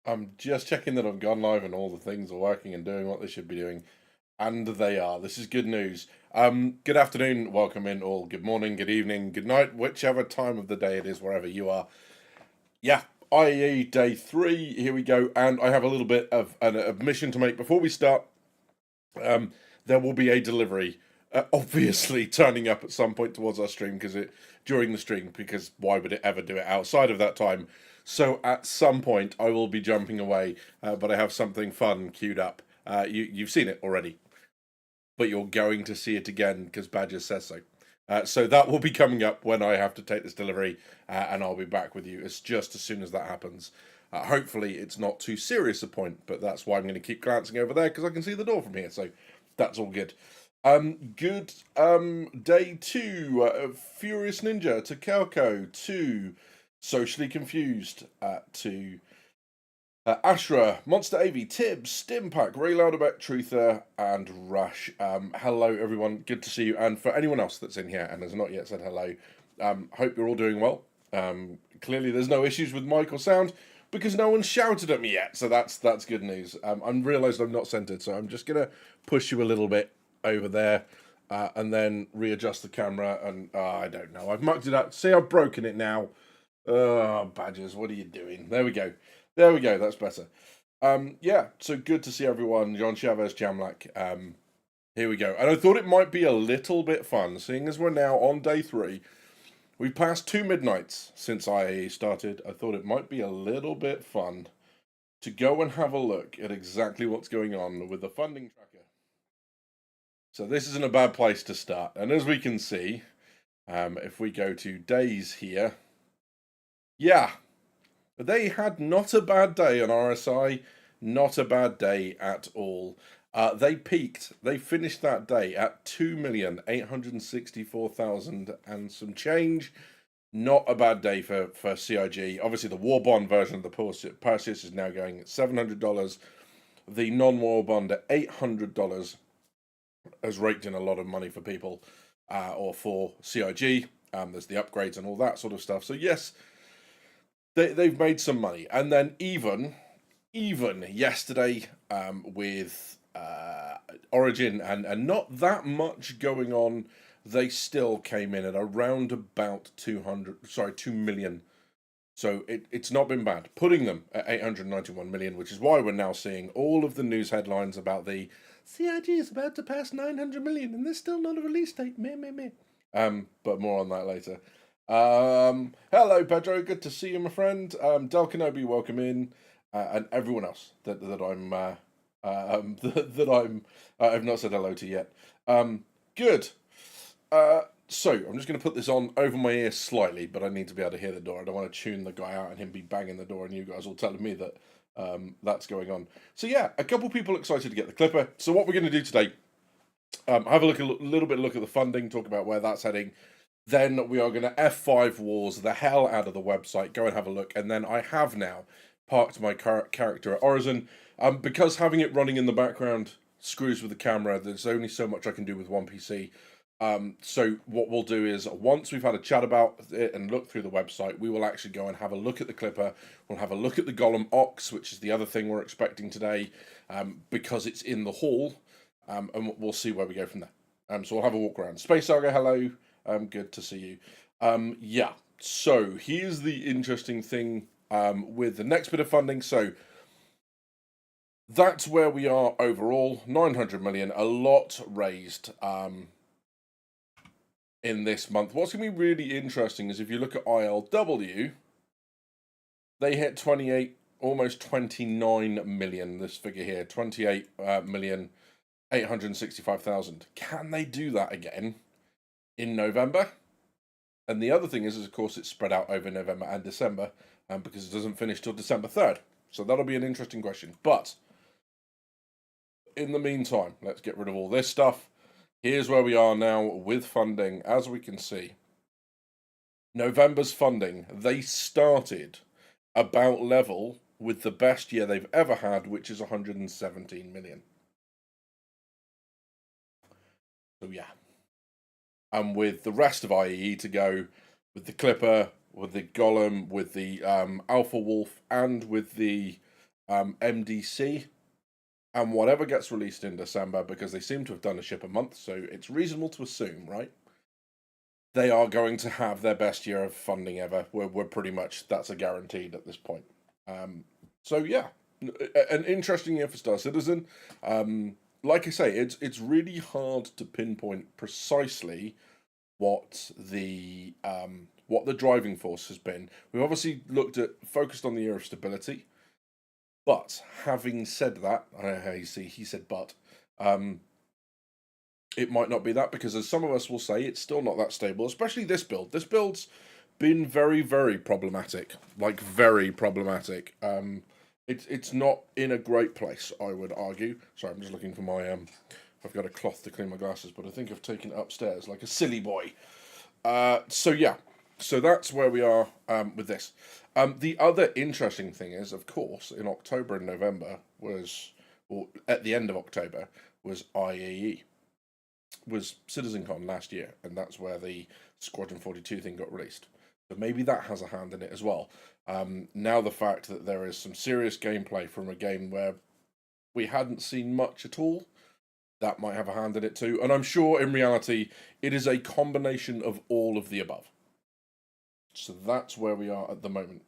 I'm just checking that I've gone live and all the things are working and doing what they should be doing. And they are. This is good news. Good afternoon, welcome in all. Good morning, good evening, good night, whichever time of the day it is, wherever you are. Yeah, IAE day 3, here we go. And I have a little bit of an admission to make before we start. There will be a delivery, obviously turning up at some point towards our stream during the stream, because why would it ever do it outside of that time? So at some point I will be jumping away, but I have something fun queued up. You've seen it already, but you're going to see it again because Badger says so. So that will be coming up when I have to take this delivery, and I'll be back with you just as soon as that happens. Hopefully it's not too serious a point, but that's why I'm going to keep glancing over there because I can see the door from here. So that's all good. Good. Day 2. Furious Ninja to Kelko to Socially Confused to Ashra, Monster AV, Tibbs, Stimpack, Ray Louderbeck, Truther, and Rush. Hello, everyone. Good to see you. And for anyone else that's in here and has not yet said hello, hope you're all doing well. Clearly, there's no issues with mic or sound because no one shouted at me yet, so that's good news. I realised I'm not centered, so I'm just gonna push you a little bit over there, and then readjust the camera. And I don't know. I've mucked it up. See, I've broken it now. Oh, Badgers, what are you doing? There we go. There we go, that's better. Yeah, so good to see everyone. John Chavez, Jamlak. Here we go. And I thought it might be a little bit fun, seeing as we're now on day 3. We've passed 2 midnights since IAE started. I thought it might be a little bit fun to go and have a look at exactly what's going on with the funding tracker. So this isn't a bad place to start. And as we can see, if we go to days here, yeah, they had not a bad day on RSI, not a bad day at all. They peaked, they finished that day at 2,864,000 and some change. Not a bad day for CIG. Obviously, the war bond version of the Perseus is now going at $700. The non-war bond at $800 has raked in a lot of money for people, or for CIG. There's the upgrades and all that sort of stuff. So yes, they've made some money. And then even yesterday, with Origin and not that much going on, they still came in at around about 2 million. So it's not been bad. Putting them at 891 million, which is why we're now seeing all of the news headlines about the CIG is about to pass 900 million and there's still not a release date. Meh, meh, meh. But more on that later. Hello, Pedro. Good to see you, my friend. Del Kenobi, welcome in, and everyone else that I'm I've not said hello to yet. Good. So I'm just going to put this on over my ear slightly, but I need to be able to hear the door. I don't want to tune the guy out and him be banging the door, and you guys all telling me that that's going on. So yeah, a couple people excited to get the Clipper. So what we're going to do today, have a little bit look at the funding, talk about where that's heading. Then we are going to F5 wars the hell out of the website, go and have a look. And then I have now parked my character at Origin. Because having it running in the background screws with the camera, there's only so much I can do with one PC. So what we'll do is, once we've had a chat about it and look through the website, we will actually go and have a look at the Clipper. We'll have a look at the Golem Ox, which is the other thing we're expecting today, because it's in the hall, and we'll see where we go from there. So we'll have a walk around. Space Saga, hello. Good to see you. Yeah, so here's the interesting thing with the next bit of funding. So that's where we are overall, 900 million, a lot raised in this month. What's going to be really interesting is if you look at ILW, they hit 28, almost 29 million, this figure here, 28,865,000. Can they do that again in November? And the other thing is of course, it's spread out over November and December, because it doesn't finish till December 3rd. So that'll be an interesting question. But in the meantime, let's get rid of all this stuff. Here's where we are now with funding. As we can see, November's funding, they started about level with the best year they've ever had, which is 117 million. So yeah. And with the rest of IAE to go, with the Clipper, with the Golem, with the Alpha Wolf, and with the MDC, and whatever gets released in December, because they seem to have done a ship a month, so it's reasonable to assume, right? They are going to have their best year of funding ever. We're pretty much, that's a guaranteed at this point. So yeah, an interesting year for Star Citizen. Like I say, it's really hard to pinpoint precisely what the driving force has been. We've obviously focused on the year of stability, but having said that, I don't know how you see he said but, it might not be that, because as some of us will say, it's still not that stable, especially this build. This build's been very, very problematic, like very problematic. It's not in a great place, I would argue. Sorry, I'm just looking for my I've got a cloth to clean my glasses, but I think I've taken it upstairs like a silly boy. So yeah, so that's where we are with this. The other interesting thing is, of course, in October and November or at the end of October, was IAE, was CitizenCon last year, and that's where the Squadron 42 thing got released. So maybe that has a hand in it as well. Now the fact that there is some serious gameplay from a game where we hadn't seen much at all, that might have a hand in it too. And I'm sure in reality, it is a combination of all of the above. So that's where we are at the moment.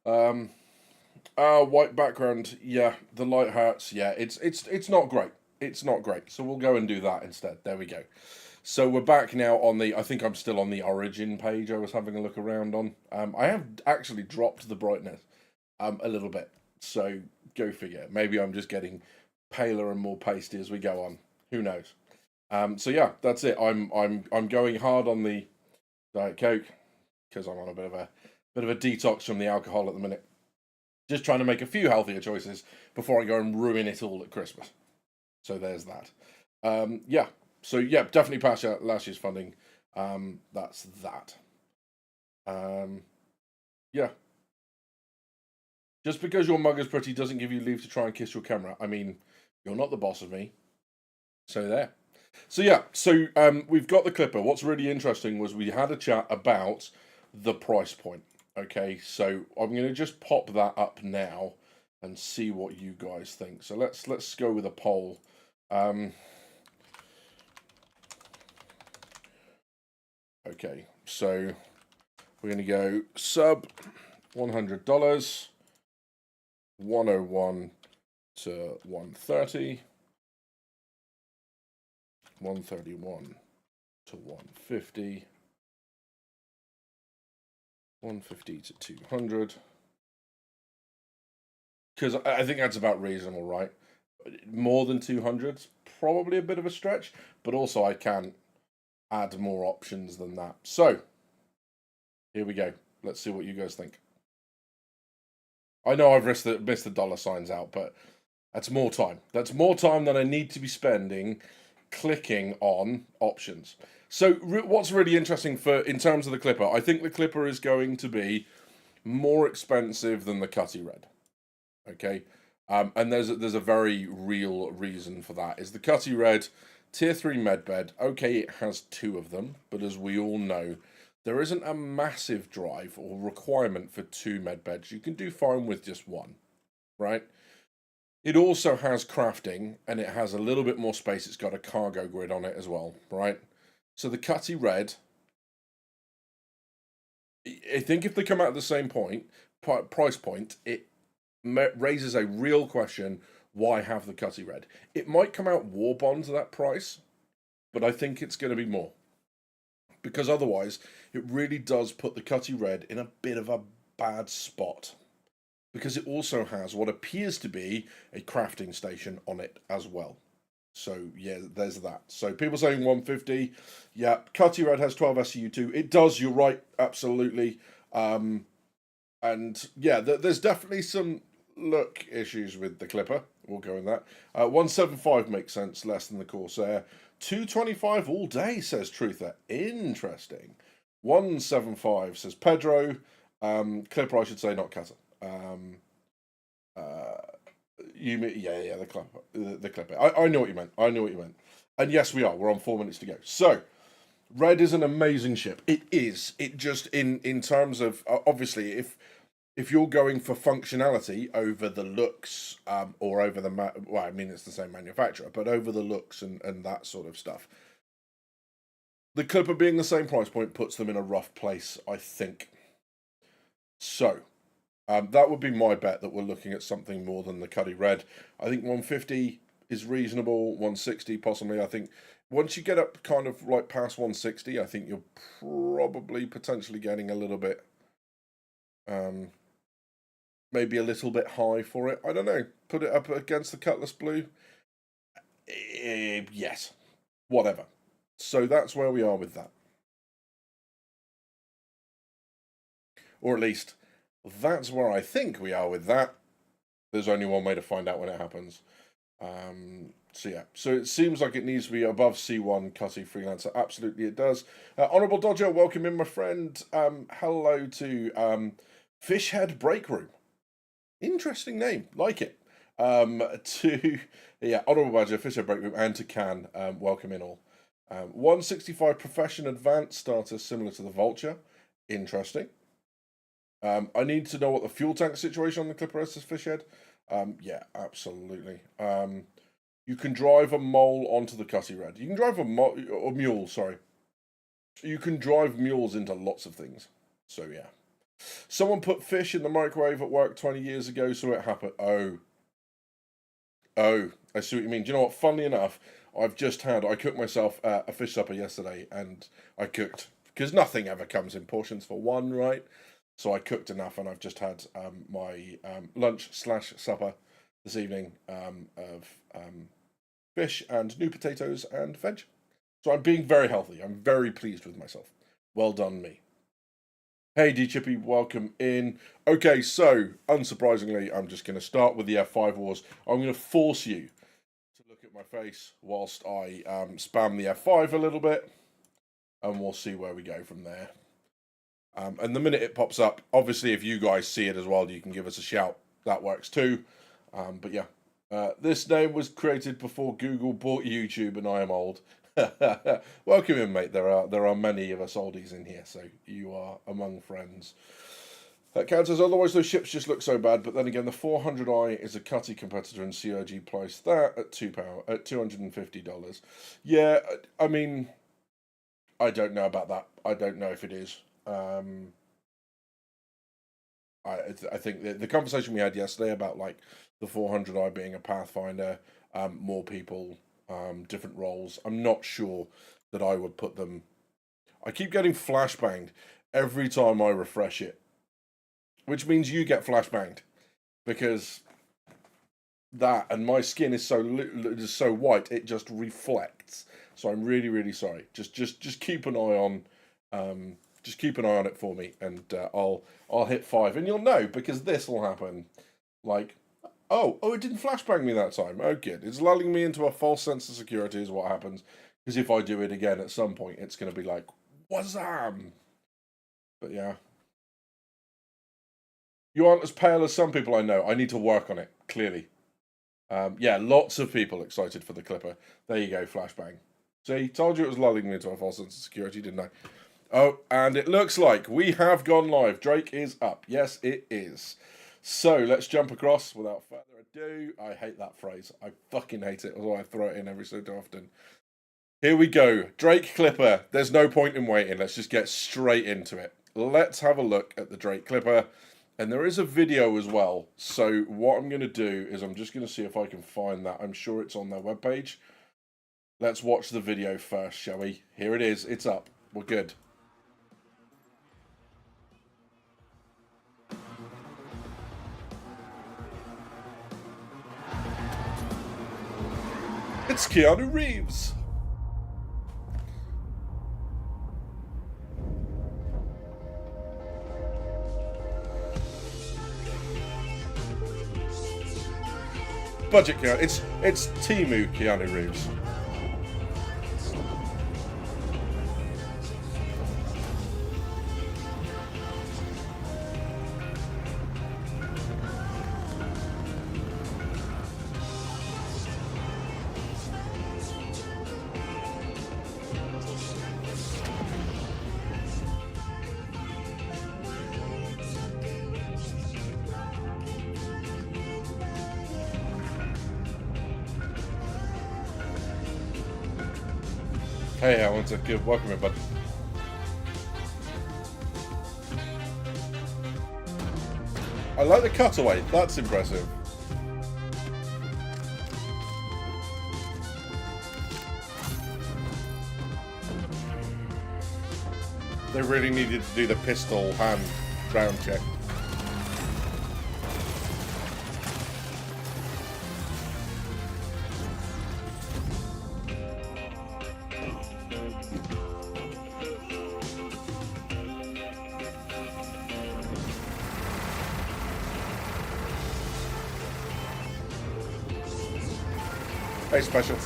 White background, yeah, the light hurts, yeah, it's not great. It's not great. So we'll go and do that instead. There we go. So we're back now on I think I'm still on the origin page I was having a look around on. I have actually dropped the brightness a little bit. So go figure. Maybe I'm just getting paler and more pasty as we go on. Who knows? So yeah, that's it. I'm going hard on the Diet Coke because I'm on a bit of a detox from the alcohol at the minute. Just trying to make a few healthier choices before I go and ruin it all at Christmas. So there's that. Yeah. So yeah, definitely pass out last year's funding. That's that. Yeah. Just because your mug is pretty doesn't give you leave to try and kiss your camera. I mean, you're not the boss of me. So there. So yeah, so we've got the clipper. What's really interesting was we had a chat about the price point. Okay, so I'm going to just pop that up now and see what you guys think. So let's go with a poll. Okay, so we're going to go sub $100, 101 to 130, 131 to 150, 150 to 200. Because I think that's about reasonable, right? More than 200's probably a bit of a stretch, but also I can add more options than that. So, here we go. Let's see what you guys think. I know I've missed the dollar signs out, but that's more time. That's more time than I need to be spending clicking on options. So, what's really interesting in terms of the clipper, I think the clipper is going to be more expensive than the Cutty Red. Okay, and there's a very real reason for that. Is the Cutty Red Tier 3 medbed? Okay, it has 2 of them, but as we all know, there isn't a massive drive or requirement for 2 medbeds. You can do fine with just 1, right? It also has crafting, and it has a little bit more space. It's got a cargo grid on it as well, right? So the Cutty Red, I think if they come out at the same price point, it raises a real question: why have the Cutty Red? It might come out War Bonds at that price, but I think it's going to be more, because otherwise it really does put the Cutty Red in a bit of a bad spot, because it also has what appears to be a crafting station on it as well. So yeah, there's that. So people saying 150, yeah, Cutty Red has 12 SCU2. It does, you're right, absolutely. And yeah, there's definitely some look issues with the Clipper. We'll go in that. 175 makes sense, less than the Corsair. 225 all day, says Truther. Interesting. 175 says Pedro. Clipper, I should say, not Cutter. You mean, yeah, the Clipper. The Clipper. I know what you meant. I know what you meant. And yes, we are. We're on 4 minutes to go. So, Red is an amazing ship. It is. It just in terms of obviously, if you're going for functionality over the looks, or over the well, I mean it's the same manufacturer, but over the looks and that sort of stuff, the Clipper being the same price point puts them in a rough place, I think. So that would be my bet, that we're looking at something more than the Cuddy Red. I think 150 is reasonable, 160 possibly. I think once you get up kind of like past 160, I think you're probably potentially getting a little bit, maybe a little bit high for it. I don't know. Put it up against the Cutlass Blue. Yes. Whatever. So that's where we are with that. Or at least, that's where I think we are with that. There's only one way to find out when it happens. So yeah, so it seems like it needs to be above C1 Cutty Freelancer. Absolutely it does. Honourable Dodger, welcome in, my friend. Hello to Fishhead Break Room. Interesting name, like it. To, yeah, Honourable Badger, Fishhead Break Room, and to Can, welcome in all. 165 Profession Advanced starter, similar to the Vulture. Interesting. I need to know what the fuel tank situation on the Clipper is, Fishhead. Yeah, absolutely. You can drive a mole onto the Cutty Red. You can drive a mule, sorry. You can drive mules into lots of things. So, yeah. Someone put fish in the microwave at work 20 years ago, so it happened. Oh, I see what you mean. Do you know what? Funnily enough, I cooked myself a fish supper yesterday, and I cooked, because nothing ever comes in portions for one, right? So I cooked enough, and I've just had my lunch/supper this evening of fish and new potatoes and veg. So I'm being very healthy. I'm very pleased with myself. Well done, me. Hey, D Chippy, welcome in. Okay, so unsurprisingly, I'm just going to start with the F5 wars. I'm going to force you to look at my face whilst I spam the F5 a little bit, and we'll see where we go from there. And the minute it pops up, obviously, if you guys see it as well, you can give us a shout. That works too. But yeah, this name was created before Google bought YouTube, and I am old. Welcome in, mate. There are many of us oldies in here, so you are among friends. Cat says, otherwise those ships just look so bad, but then again, the 400i is a Cutty competitor, and CIG priced that at $250. Yeah, I mean, I don't know about that. I don't know if it is. I think the conversation we had yesterday about like the 400i being a Pathfinder, more people, different roles. I'm not sure that I would put them. I keep getting flashbanged every time I refresh it, which means you get flashbanged because that, and my skin is so white it just reflects. So I'm really, really sorry. Just keep an eye on. Just keep an eye on it for me, and I'll hit 5, and you'll know, because this will happen. Like, oh, it didn't flashbang me that time. Oh, good. It's lulling me into a false sense of security is what happens. Because if I do it again at some point, it's going to be like, wazam! But yeah. You aren't as pale as some people I know. I need to work on it, clearly. Yeah, lots of people excited for the Clipper. There you go, flashbang. See, told you it was lulling me into a false sense of security, didn't I? Oh, and it looks like we have gone live. Drake is up. Yes, it is. So let's jump across without further ado. I hate that phrase. I fucking hate it, although I throw it in every so often. Here we go. Drake Clipper. There's no point in waiting. Let's just get straight into it. Let's have a look at the Drake Clipper. And there is a video as well. So what I'm going to do is I'm just going to see if I can find that. I'm sure it's on their webpage. Let's watch the video first, shall we? Here it is. It's up. We're good. It's Keanu Reeves. Budget Keanu. It's Timu Keanu Reeves. Hey, Alan, so good. Welcome in, bud. I like the cutaway. That's impressive. They really needed to do the pistol hand round check. Hey, Special.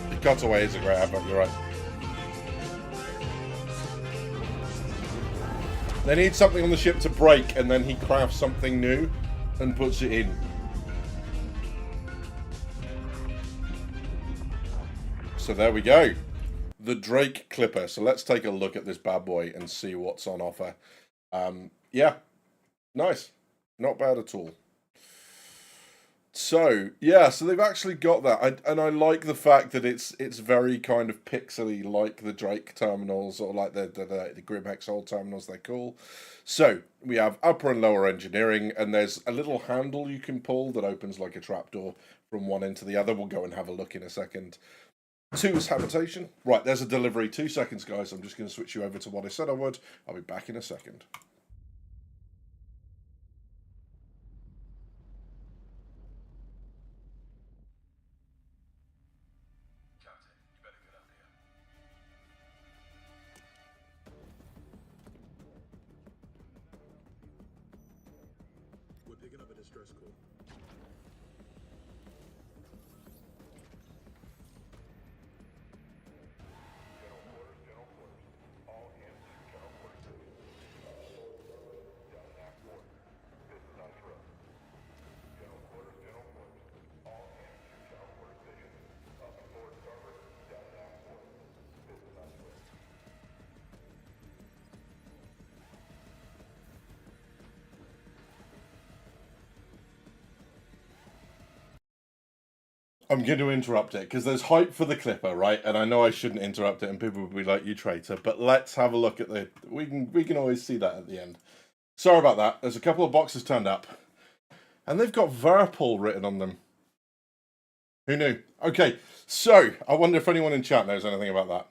The cutaway is a great effort, you're right. They need something on the ship to break, and then he crafts something new and puts it in. So there we go. The Drake Clipper. So let's take a look at this bad boy and see what's on offer. Yeah, nice. Not bad at all. So yeah, so they've actually got that, and I like the fact that it's very kind of pixely, like the Drake terminals, or like the Grim Hexhold terminals they're cool. So we have upper and lower engineering, and there's a little handle you can pull that opens like a trapdoor from one end to the other. We'll go and have a look in a second. 2 is habitation. Right, there's a delivery. 2 seconds, guys. I'm just going to switch you over to what I said I would. I'll be back in a second. Picking up a distress call. General quarters. All hands to general quarters. Down in Act 4. This is not true. General quarters. All hands to general quarter station. Up and forward starboard. Down in Act 4. This is not true. I'm going to interrupt it because there's hype for the Clipper, right? And I know I shouldn't interrupt it, and people will be like, "You traitor!" But let's have a look at the. We can always see that at the end. Sorry about that. There's a couple of boxes turned up, and they've got Verpal written on them. Who knew? Okay, so I wonder if anyone in chat knows anything about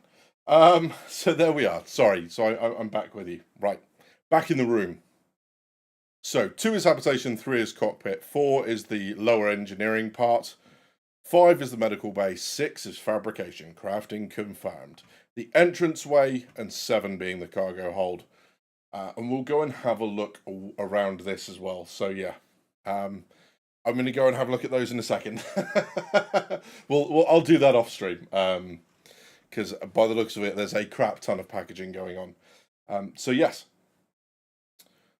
that. So there we are. Sorry, so I'm back with you. Right, back in the room. So 2 is habitation, 3 is cockpit, 4 is the lower engineering part. 5 is the medical bay, 6 is fabrication, crafting confirmed. The entranceway, and 7 being the cargo hold. And we'll go and have a look around this as well. So yeah, I'm going to go and have a look at those in a second. I'll do that off stream. Because by the looks of it, there's a crap ton of packaging going on. So yes.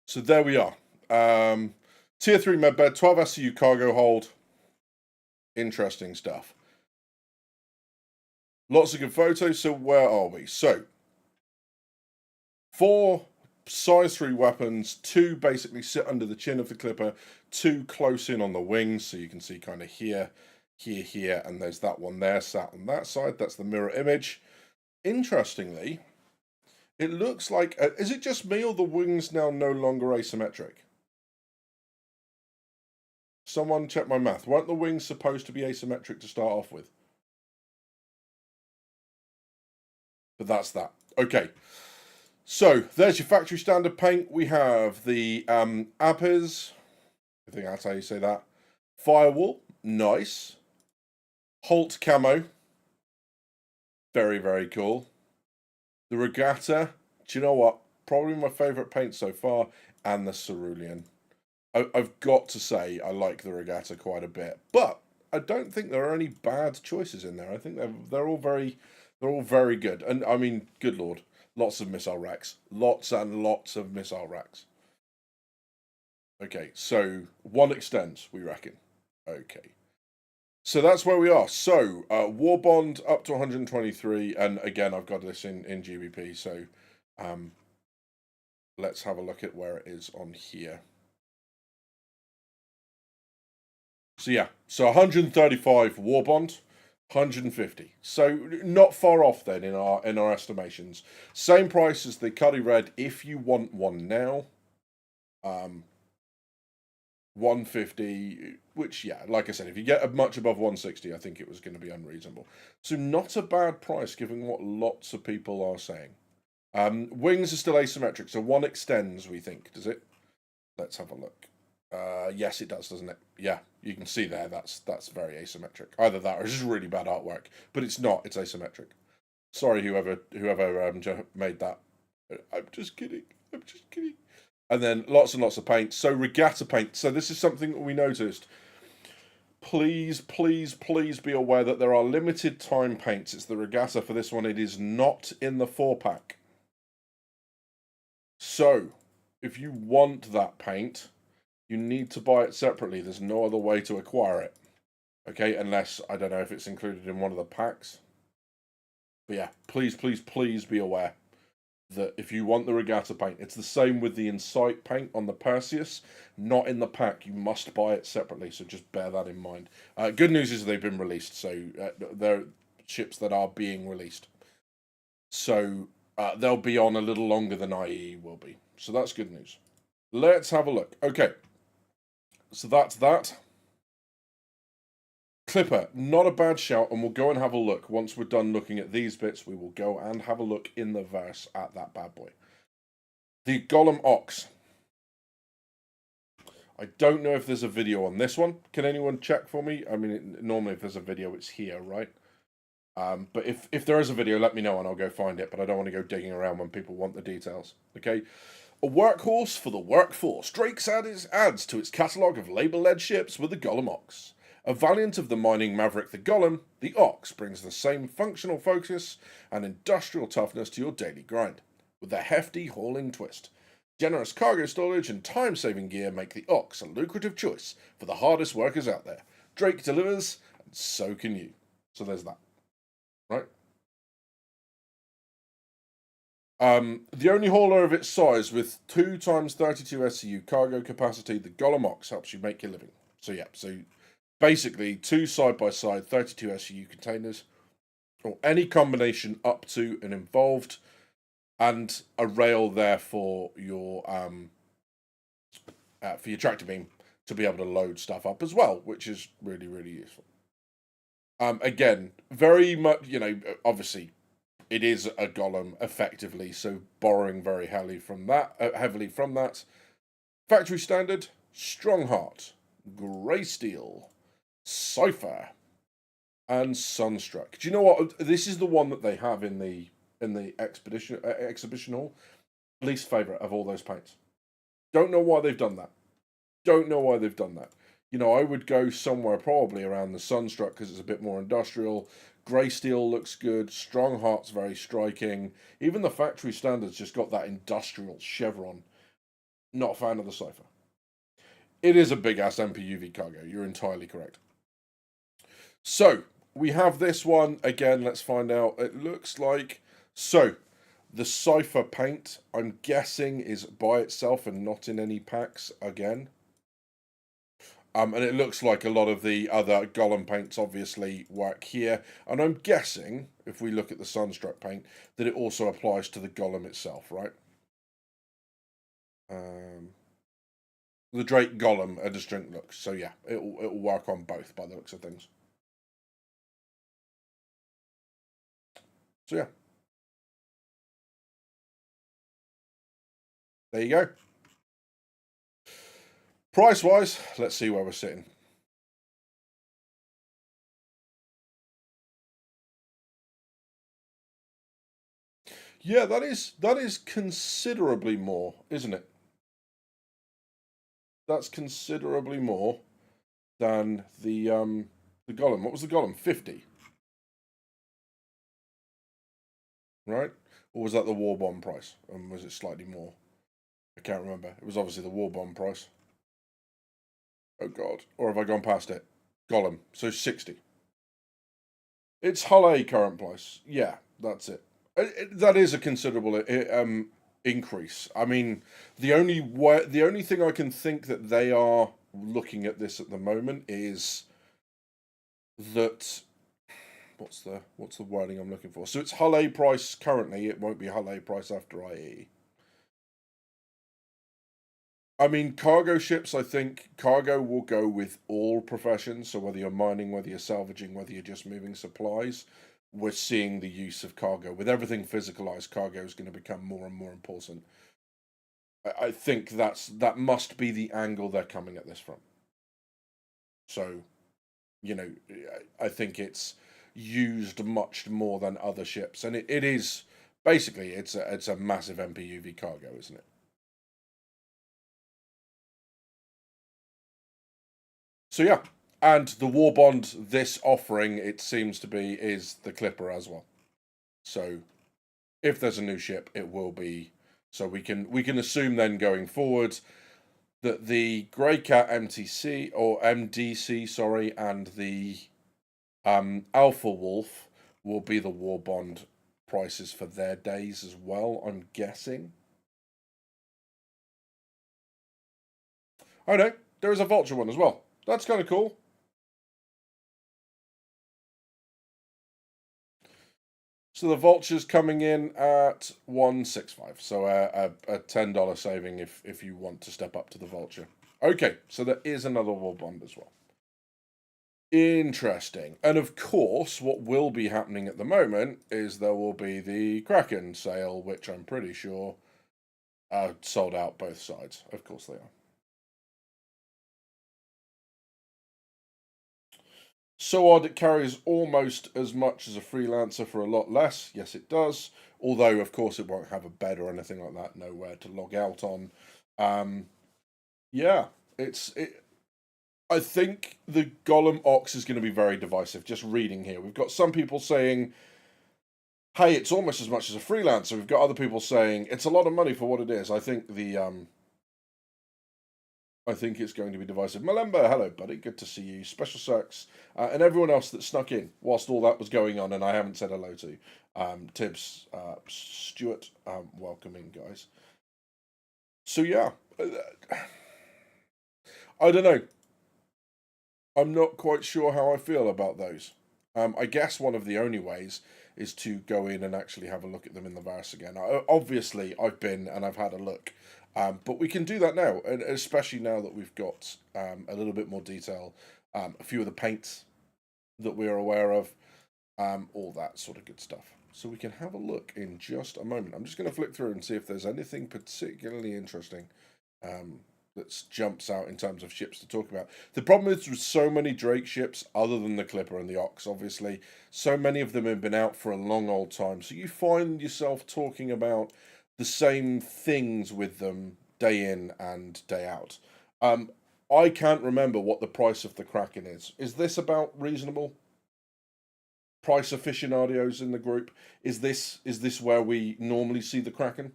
So there we are. Tier 3 medbed, 12 SCU cargo hold. Interesting stuff. Lots of good photos. So where are we? So 4 size 3 weapons, 2 basically sit under the chin of the Clipper, 2 close in on the wings, so you can see kind of here, and there's that one there sat on that side. That's the mirror image. Interestingly, it looks like, is it just me or the wings now no longer asymmetric? Someone check my math. Weren't the wings supposed to be asymmetric to start off with? But that's that. Okay. So, there's your factory standard paint. We have the Apis. I think that's how you say that. Firewall. Nice. Holt camo. Very, very cool. The Regatta. Do you know what? Probably my favourite paint so far. And the Cerulean. I've got to say, I like the Regatta quite a bit, but I don't think there are any bad choices in there. I think they're all very good. And I mean, good lord, lots of missile racks, lots and lots of missile racks. Okay, so 1 extends, we reckon. Okay. So that's where we are. So, War Bond up to 123, and again, I've got this in GBP, so let's have a look at where it is on here. So yeah, so 135 War Bond, 150. So not far off then in our estimations. Same price as the Cuddy Red if you want one now. 150, which, yeah, like I said, if you get much above 160, I think it was going to be unreasonable. So not a bad price given what lots of people are saying. Wings are still asymmetric, so one extends, we think, does it? Let's have a look. Yes, it does, doesn't it? Yeah, you can see there, that's very asymmetric. Either that or it's just really bad artwork, but it's not, it's asymmetric. Sorry, whoever made that. I'm just kidding. I'm just kidding. And then lots and lots of paint. So regatta paint. So this is something that we noticed. Please, please, please be aware that there are limited time paints. It's the regatta for this one. It is not in the 4-pack. So, if you want that paint, you need to buy it separately. There's no other way to acquire it. Okay, unless, I don't know if it's included in one of the packs. But yeah, please, please, please be aware that if you want the regatta paint, it's the same with the Insight paint on the Perseus, not in the pack. You must buy it separately, so just bear that in mind. Good news is they've been released, so they're ships that are being released. So they'll be on a little longer than IAE will be. So that's good news. Let's have a look. Okay, so that's that. Clipper, not a bad shout, and we'll go and have a look. Once we're done looking at these bits, we will go and have a look in the verse at that bad boy. The Golem Ox. I don't know if there's a video on this one. Can anyone check for me? I mean, normally if there's a video, it's here, right? But if there is a video, let me know and I'll go find it. But I don't want to go digging around when people want the details. Okay? A workhorse for the workforce. Drake's adds to its catalogue of Labour-led ships with the Golem Ox. A valiant of the mining maverick the Golem, the Ox brings the same functional focus and industrial toughness to your daily grind, with a hefty hauling twist. Generous cargo storage and time-saving gear make the Ox a lucrative choice for the hardest workers out there. Drake delivers, and so can you. So there's that. Right? The only hauler of its size with 2 times 32 SCU cargo capacity, the Golem Ox helps you make your living. So yeah, so basically 2 side-by-side 32 SCU containers, or any combination up to and involved, and a rail there for your tractor beam to be able to load stuff up as well, which is really, really useful. Again, very much, obviously, it is a golem effectively, so borrowing very heavily from that. Factory standard, strong heart, grey steel, cipher, and sunstruck. Do you know what? This is the one that they have in the exhibition hall. Least favorite of all those paints. Don't know why they've done that. I would go somewhere probably around the sunstruck because it's a bit more industrial. Grey steel looks good. Strong heart's very striking. Even the factory standard's just got that industrial chevron. Not a fan of the cipher. It is a big ass MPUV cargo. You're entirely correct. So we have this one again. Let's find out. It looks like so. The cipher paint, I'm guessing, is by itself and not in any packs again. And it looks like a lot of the other Golem paints obviously work here. And I'm guessing, if we look at the Sunstruck paint, that it also applies to the Golem itself, right? The Drake Golem a distinct look. So yeah, it'll work on both by the looks of things. So yeah. There you go. Price-wise, let's see where we're sitting. Yeah, that is considerably more, isn't it? That's considerably more than the Golem. What was the Golem? 50. Right? Or was that the War Bond price? Was it slightly more? I can't remember. It was obviously the War Bond price. Oh god. Or have I gone past it? Golem, so 60. It's Hull A current price. Yeah, that's it. That is a considerable increase. I mean, the only thing I can think that they are looking at this at the moment is that what's the wording I'm looking for? So it's Hull A price currently. It won't be Hull A price after IAE. I mean, cargo ships, I think cargo will go with all professions. So whether you're mining, whether you're salvaging, whether you're just moving supplies, we're seeing the use of cargo. With everything physicalized, cargo is going to become more and more important. I think that must be the angle they're coming at this from. So, you know, I think it's used much more than other ships, and it is basically it's a massive MPUV cargo, isn't it? So yeah, and the war bond this offering it seems to be is the Clipper as well. So if there's a new ship, it will be. So we can assume then going forward that the Grey Cat MTC or MDC, sorry, and the Alpha Wolf will be the war bond prices for their days as well. I'm guessing. Oh no, there is a Vulture one as well. That's kind of cool. So the Vulture's coming in at 165. So a $10 saving if you want to step up to the Vulture. Okay, so there is another war bond as well. Interesting. And of course, what will be happening at the moment is there will be the Kraken sale, which I'm pretty sure are sold out both sides. Of course they are. So odd, it carries almost as much as a freelancer for a lot less. Yes, it does. Although, of course, it won't have a bed or anything like that. Nowhere to log out on. Um, yeah, it. I think the Golem Ox is going to be very divisive. Just reading here, we've got some people saying, "Hey, it's almost as much as a freelancer." We've got other people saying it's a lot of money for what it is. I think it's going to be divisive. Malemba, hello, buddy. Good to see you. Special Circs, and everyone else that snuck in whilst all that was going on, and I haven't said hello to. Tibbs, Stuart, welcome in, guys. So, yeah. I don't know. I'm not quite sure how I feel about those. I guess one of the only ways is to go in and actually have a look at them in the verse again. Obviously, I've been and I've had a look, but we can do that now, and especially now that we've got a little bit more detail, a few of the paints that we're aware of, all that sort of good stuff. So we can have a look in just a moment. I'm just going to flick through and see if there's anything particularly interesting that jumps out in terms of ships to talk about. The problem is with so many Drake ships, other than the Clipper and the Ox, obviously, so many of them have been out for a long old time. So you find yourself talking about the same things with them day in and day out. I can't remember what the price of the Kraken is. Is this about reasonable? Price aficionados in the group. Is this where we normally see the Kraken?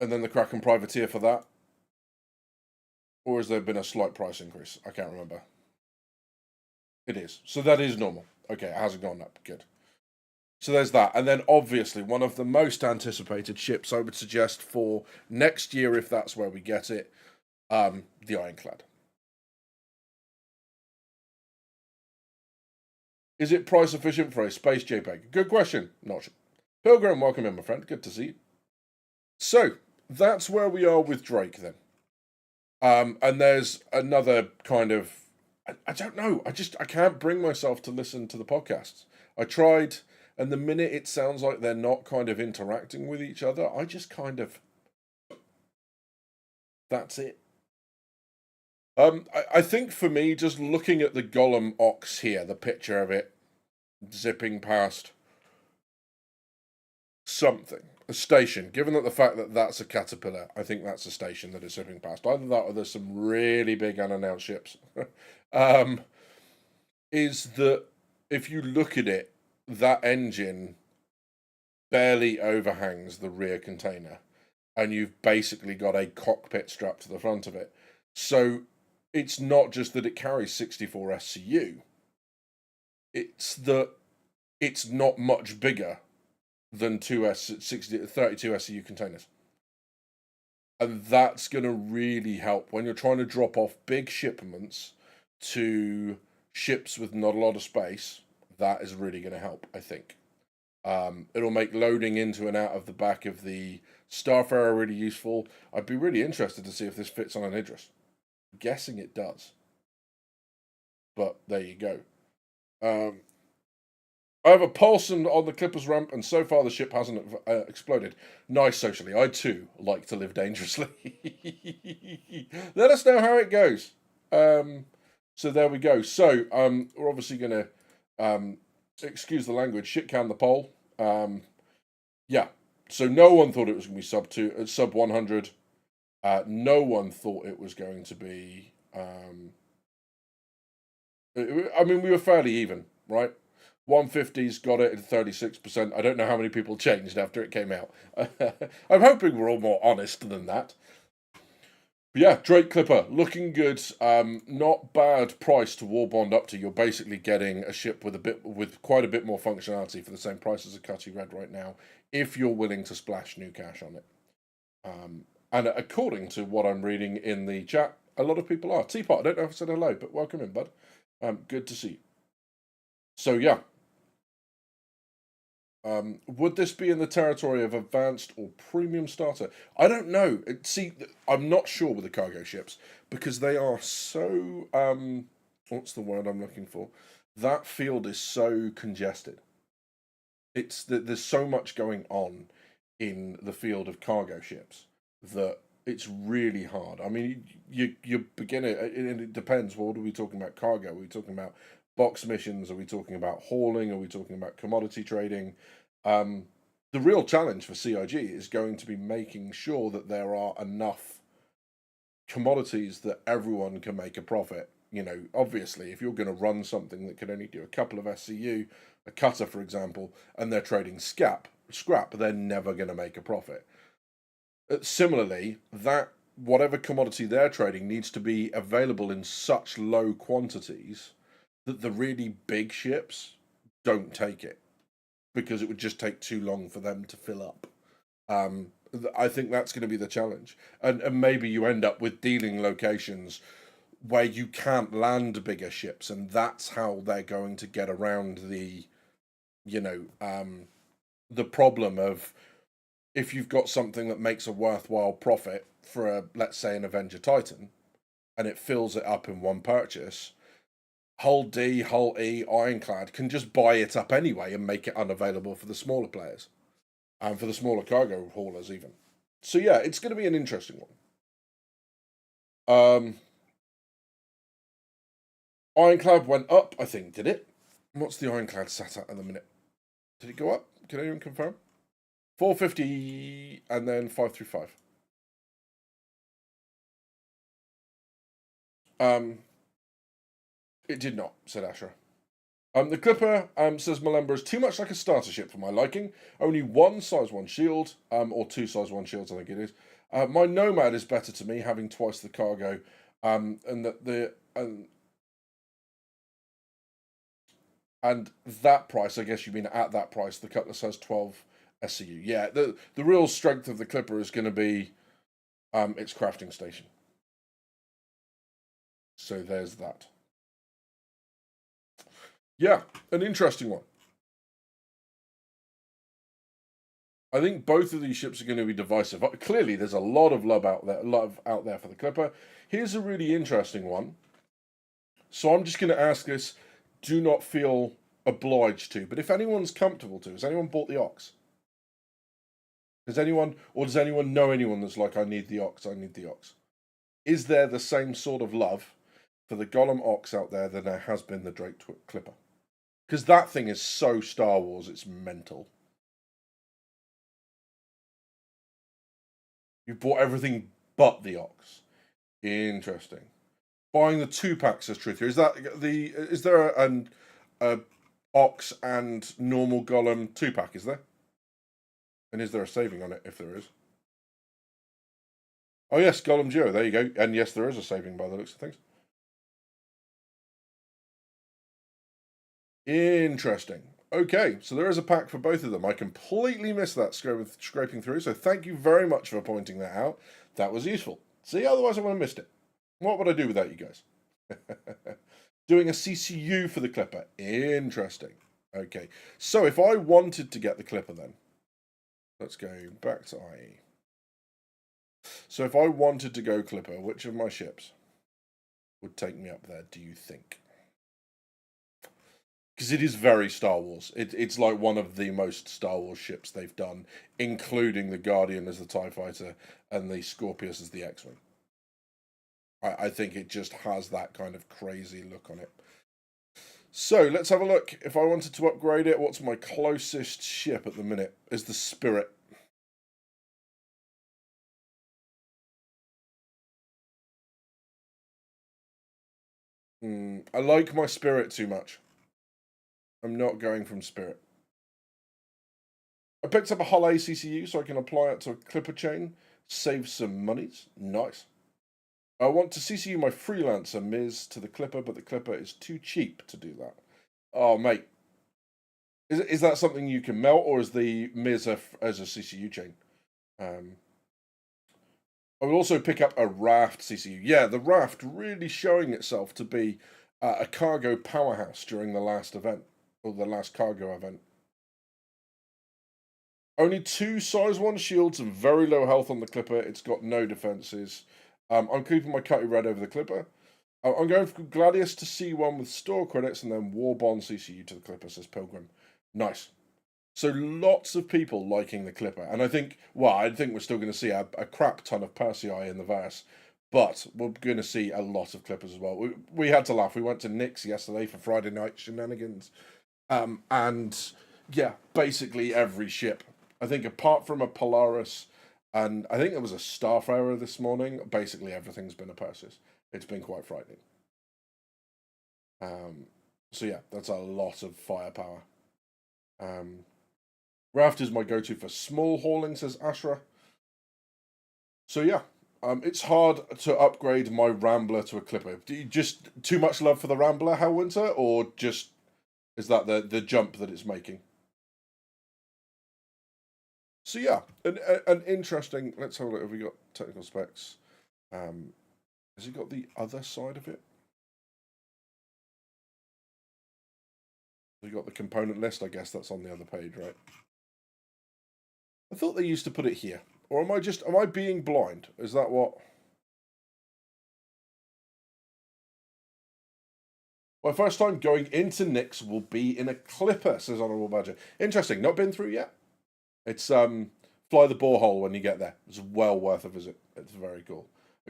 And then the Kraken Privateer for that? Or has there been a slight price increase? I can't remember. It is. So that is normal. Okay, it hasn't gone up. Good. So there's that. And then obviously one of the most anticipated ships I would suggest for next year, if that's where we get it, the Ironclad. Is it price efficient for a space JPEG? Good question. Not sure. Pilgrim, welcome in, my friend. Good to see you. So that's where we are with Drake then. And there's another kind of I don't know. I can't bring myself to listen to the podcasts. I tried, and the minute it sounds like they're not kind of interacting with each other, I just kind of that's it. I think for me, just looking at the Golem Ox here, the picture of it zipping past something, a station. Given that the fact that that's a caterpillar, I think that's a station that is zipping past. Either that or there's some really big unannounced ships. um, is that if you look at it, that engine barely overhangs the rear container, and you've basically got a cockpit strapped to the front of it. So it's not just that it carries 64 SCU, it's that it's not much bigger than 32 SCU containers. And that's going to really help when you're trying to drop off big shipments to ships with not a lot of space. That is really going to help, I think. It'll make loading into and out of the back of the Starfarer really useful. I'd be really interested to see if this fits on an Idris. I'm guessing it does. But there you go. I have a pulse on the Clippers ramp, and so far the ship hasn't exploded. Nice socially. I too like to live dangerously. Let us know how it goes. So there we go. So we're obviously going to, excuse the language, shit can the pole. Yeah. So no one thought it was going to be sub 100. No one thought it was going to be. I mean, we were fairly even, right? 150's got it at 36%. I don't know how many people changed after it came out. I'm hoping we're all more honest than that. But yeah, Drake Clipper, looking good. Not bad price to war bond up to. You're basically getting a ship with quite a bit more functionality for the same price as a Cutty Red right now, if you're willing to splash new cash on it. And according to what I'm reading in the chat, a lot of people are. Teapot, I don't know if I said hello, but welcome in, bud. Good to see you. So yeah. Would this be in the territory of advanced or premium starter? I don't know. See, I'm not sure with the cargo ships because they are so. What's the word I'm looking for? That field is so congested. There's so much going on in the field of cargo ships that it's really hard. I mean, you begin it, and it depends. What are we talking about? Cargo? Are we talking about box missions? Are we talking about hauling? Are we talking about commodity trading? The real challenge for CIG is going to be making sure that there are enough commodities that everyone can make a profit. You know, obviously, if you're going to run something that can only do a couple of SCU, a cutter, for example, and they're trading scrap, they're never going to make a profit. Similarly, that whatever commodity they're trading needs to be available in such low quantities that the really big ships don't take it because it would just take too long for them to fill up. I think that's going to be the challenge. And maybe you end up with dealing locations where you can't land bigger ships, and that's how they're going to get around the, the problem of if you've got something that makes a worthwhile profit for, let's say, an Avenger Titan, and it fills it up in one purchase, Hull D, Hull E, Ironclad can just buy it up anyway and make it unavailable for the smaller players and for the smaller cargo haulers even. So yeah, it's going to be an interesting one. Ironclad went up, I think, did it? What's the Ironclad sat at the minute? Did it go up? Can anyone confirm? 450 and then 535. It did not, said Asher. The Clipper, says Malemba, is too much like a starter ship for my liking. Only one size 1 shield, or 2 size 1 shields, I think it is. My Nomad is better to me, having twice the cargo, and that price, I guess you mean at that price, the Cutlass has 12 SCU. Yeah, the real strength of the Clipper is going to be its crafting station. So there's that. Yeah, an interesting one. I think both of these ships are going to be divisive. Clearly, there's a lot of love out there for the Clipper. Here's a really interesting one. So I'm just going to ask this. Do not feel obliged to, but if anyone's comfortable to, has anyone bought the Ox? Does anyone know anyone that's like, I need the Ox, I need the Ox? Is there the same sort of love for the Golem Ox out there than there has been the Drake Clipper? Because that thing is so Star Wars, it's mental. You bought everything but the Ox. Interesting. Buying the 2-pack, says Truthier. Is there a Ox and normal Golem 2-pack, is there? And is there a saving on it if there is? Oh yes, Golem Duo, there you go. And yes, there is a saving by the looks of things. Interesting. Okay, so there is a pack for both of them. I completely missed that scraping through, so thank you very much for pointing that out. That was useful. See, otherwise I would have missed it. What would I do without you guys? Doing a CCU for the Clipper. Interesting. Okay, so if I wanted to get the Clipper then, let's go back to IE. So if I wanted to go Clipper, which of my ships would take me up there, do you think? Because it is very Star Wars. It's like one of the most Star Wars ships they've done, including the Guardian as the TIE Fighter and the Scorpius as the X-Wing. I think it just has that kind of crazy look on it. So let's have a look. If I wanted to upgrade it, what's my closest ship at the minute? Is the Spirit. I like my Spirit too much. I'm not going from Spirit. I picked up a Hull ACCU so I can apply it to a Clipper chain, save some monies. Nice. I want to CCU my Freelancer Miz to the Clipper, but the Clipper is too cheap to do that. Oh, mate. Is that something you can melt, or is the Miz as a CCU chain? I will also pick up a Raft CCU. Yeah, the Raft really showing itself to be a cargo powerhouse during the last event, or the last cargo event. Only 2 size 1 shields and very low health on the Clipper. It's got no defenses. I'm keeping my Cutty Red over the Clipper. I'm going for Gladius to C1 with store credits and then Warbond CCU to the Clipper, says Pilgrim. Nice. So lots of people liking the Clipper. And I think we're still going to see a crap ton of Persei in the verse. But we're going to see a lot of Clippers as well. We had to laugh. We went to Nick's yesterday for Friday night shenanigans. And yeah, basically every ship. I think apart from a Polaris, and I think there was a Starfarer this morning, basically everything's been a Perseus. It's been quite frightening. So yeah, that's a lot of firepower. Raft is my go-to for small hauling, says Ashra. So yeah, it's hard to upgrade my Rambler to a Clipper. Do you just too much love for the Rambler, Hal Winter, or just is that the jump that it's making? So yeah, an interesting. Let's have a look. Have we got technical specs? Has he got the other side of it? We got the component list. I guess that's on the other page, right? I thought they used to put it here, or am I being blind? Is that what? My first time going into Nick's will be in a Clipper, says Honourable Badger. Interesting. Not been through yet. It's fly the borehole when you get there. It's well worth a visit. It's very cool.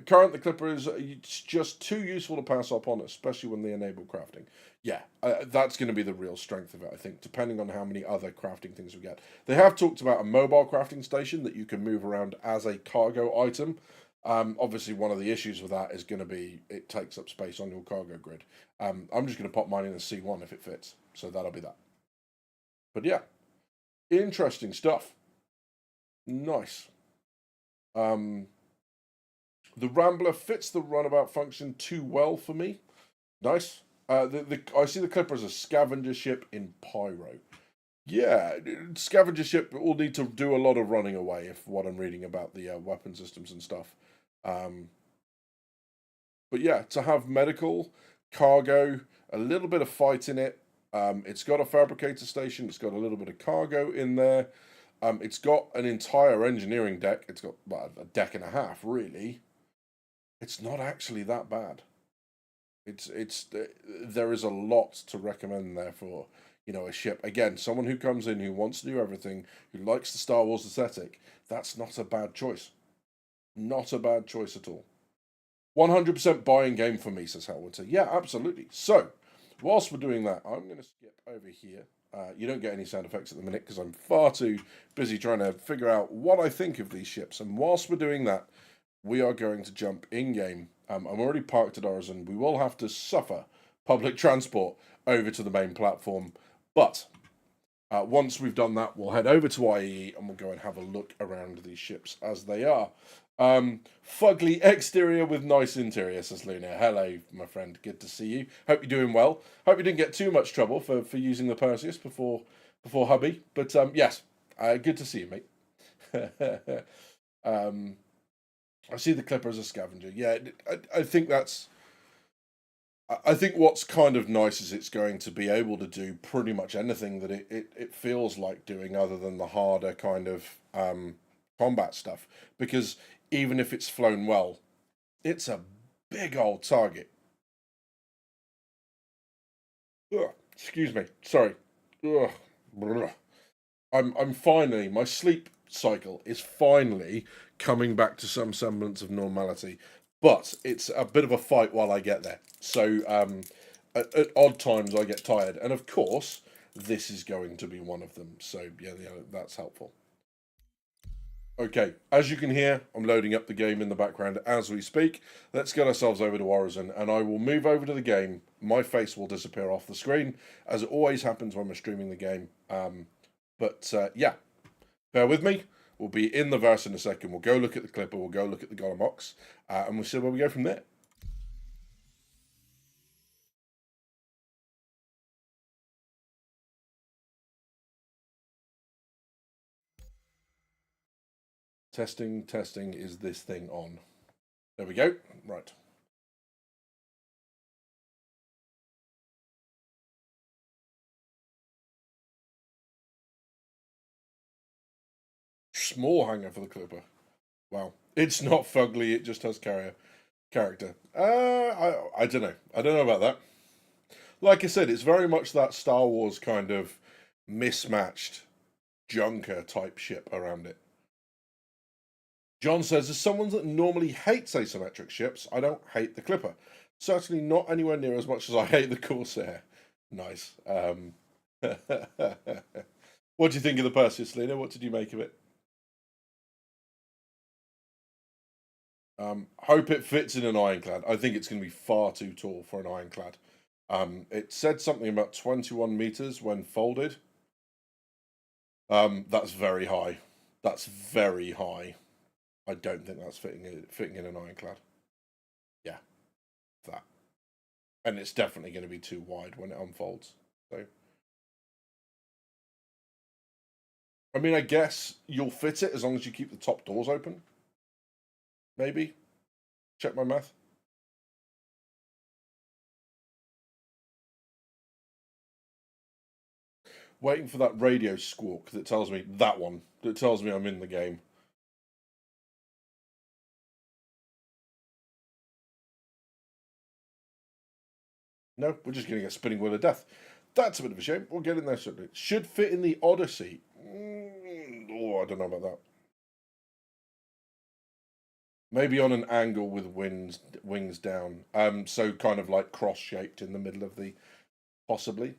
Current the Clipper is it's just too useful to pass up on, especially when they enable crafting. Yeah, that's going to be the real strength of it, I think, depending on how many other crafting things we get. They have talked about a mobile crafting station that you can move around as a cargo item. Obviously, one of the issues with that is going to be it takes up space on your cargo grid. I'm just going to pop mine in a C1 if it fits, so that'll be that. But yeah, interesting stuff. Nice. The Rambler fits the runabout function too well for me. Nice. I see the Clipper as a scavenger ship in Pyro. Yeah, scavenger ship will need to do a lot of running away if what I'm reading about the weapon systems and stuff. But yeah, to have medical, cargo, a little bit of fight in it. It's got a fabricator station. It's got a little bit of cargo in there. It's got an entire engineering deck. It's got a deck and a half, really. It's not actually that bad. There is a lot to recommend there for a ship. Again, someone who comes in who wants to do everything, who likes the Star Wars aesthetic. That's not a bad choice. Not a bad choice at all. 100% buying game for me, says Hellwinter. Yeah, absolutely. So, whilst we're doing that, I'm going to skip over here. You don't get any sound effects at the minute because I'm far too busy trying to figure out what I think of these ships. And whilst we're doing that, we are going to jump in-game. I'm already parked at Orison. We will have to suffer public transport over to the main platform. But once we've done that, we'll head over to IAE and we'll go and have a look around these ships as they are. Fugly exterior with nice interior, says Luna. Hello, my friend. Good to see you. Hope you're doing well. Hope you didn't get too much trouble for using the Perseus before hubby. But yes, good to see you, mate. I see the Clipper as a scavenger. Yeah, I think that's. I think what's kind of nice is it's going to be able to do pretty much anything that it feels like doing, other than the harder kind of combat stuff. Because even if it's flown well, it's a big old target. Ugh, excuse me. Sorry. Ugh. I'm finally, my sleep cycle is finally coming back to some semblance of normality, but it's a bit of a fight while I get there. So at odd times I get tired, and of course this is going to be one of them. So yeah, that's helpful. Okay, as you can hear, I'm loading up the game in the background as we speak. Let's get ourselves over to Horizon, and I will move over to the game. My face will disappear off the screen, as it always happens when we're streaming the game. But yeah, bear with me. We'll be in the verse in a second. We'll go look at the Clipper. We'll go look at the Golem Ox, and we'll see where we go from there. Testing, testing. Is this thing on? There we go. Right. Small hanger for the Clipper. Wow. It's not fugly. It just has character. I don't know. I don't know about that. Like I said, it's very much that Star Wars kind of mismatched junker type ship around it. John says, as someone that normally hates asymmetric ships, I don't hate the Clipper. Certainly not anywhere near as much as I hate the Corsair. Nice. What do you think of the Perseus, Lena? What did you make of it? Hope it fits in an ironclad. I think it's going to be far too tall for an ironclad. It said something about 21 meters when folded. That's very high. That's very high. I don't think that's fitting in an ironclad. Yeah, that. And it's definitely going to be too wide when it unfolds. So, I mean, I guess you'll fit it as long as you keep the top doors open. Maybe. Check my math. Waiting for that radio squawk that tells me I'm in the game. No, we're just going to get spinning wheel of death. That's a bit of a shame. We'll get in there shortly. Should fit in the Odyssey. Oh, I don't know about that. Maybe on an angle with wings down. So kind of like cross-shaped in the middle of the... Possibly.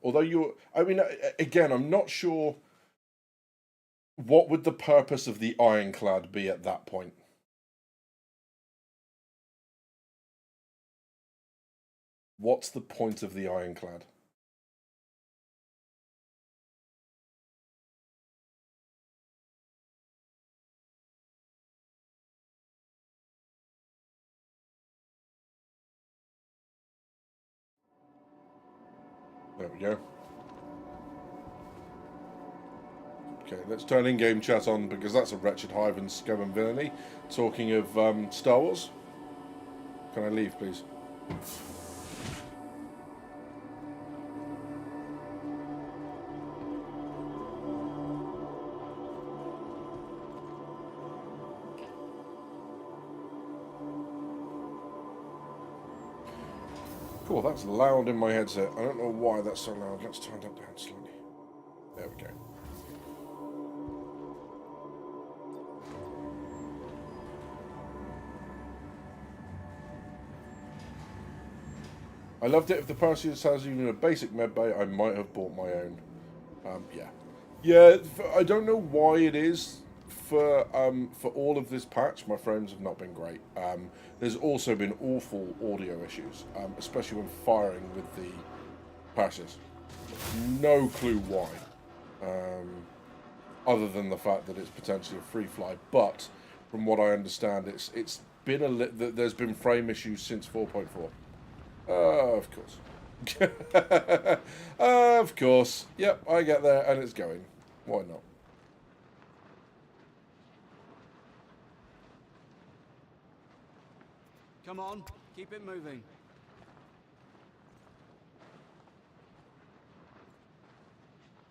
Although again, I'm not sure what would the purpose of the ironclad be at that point. What's the point of the ironclad? There we go. Okay, let's turn in-game chat on, because that's a wretched hive and scum and villainy. Talking of Star Wars. Can I leave, please? Cool, that's loud in my headset. I don't know why that's so loud. Let's turn that down slightly. There we go. I loved it. If the Perseus has even a basic medbay, I might have bought my own. Yeah. I don't know why it is for all of this patch. My frames have not been great. There's also been awful audio issues, especially when firing with the Perseus. No clue why. other than the fact that it's potentially a free fly. But from what I understand, it's been there's been frame issues since 4.4. Of course. Of course. Yep, I get there and it's going. Why not? Come on, keep it moving.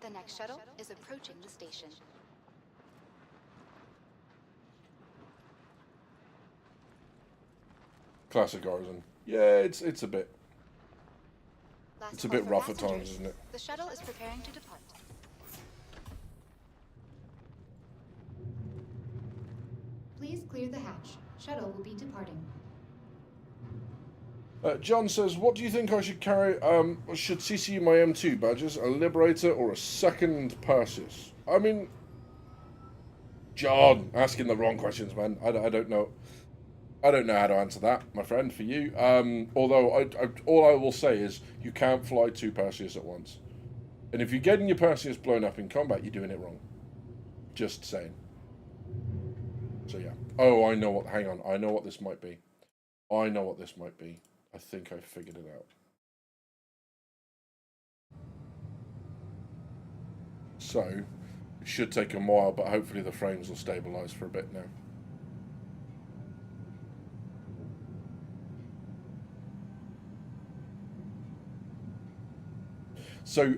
The next shuttle is approaching the station. Classic Horizon. Yeah, it's a bit Last it's a call bit for rough at passengers. times, isn't it? The shuttle is preparing to depart. Please clear the hatch. Shuttle will be departing. John says, what do you think I should carry, should CCU my M2 badges, a Liberator or a second Perseus? I mean, John, asking the wrong questions, man. I don't know. I don't know how to answer that, my friend, for you. Although, all I will say is, you can't fly 2 Perseus at once. And if you're getting your Perseus blown up in combat, you're doing it wrong. Just saying. So, yeah. Oh, I know what, hang on. I know what this might be. I know what this might be. I think I figured it out. So, it should take a while, but hopefully the frames will stabilize for a bit now. So,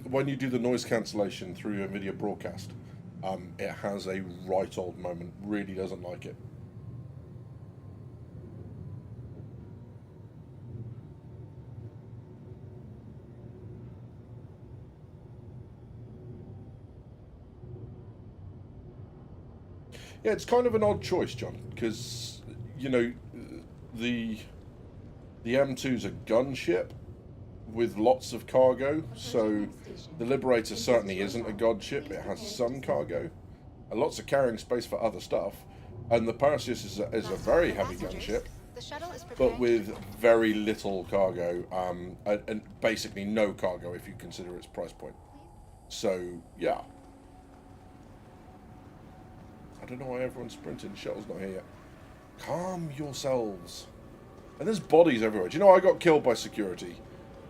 when you do the noise cancellation through your NVIDIA broadcast, it has a right old moment. Really doesn't like it. Yeah, it's kind of an odd choice, John, because, you know, the M2's a gunship with lots of cargo, so the Liberator certainly isn't a god ship. It has some cargo and lots of carrying space for other stuff, and the Perseus is a very heavy gunship, but with very little cargo, and basically no cargo if you consider its price point. So, yeah. I don't know why everyone's sprinting. The shuttle's not here yet. Calm yourselves. And there's bodies everywhere. Do you know I got killed by security?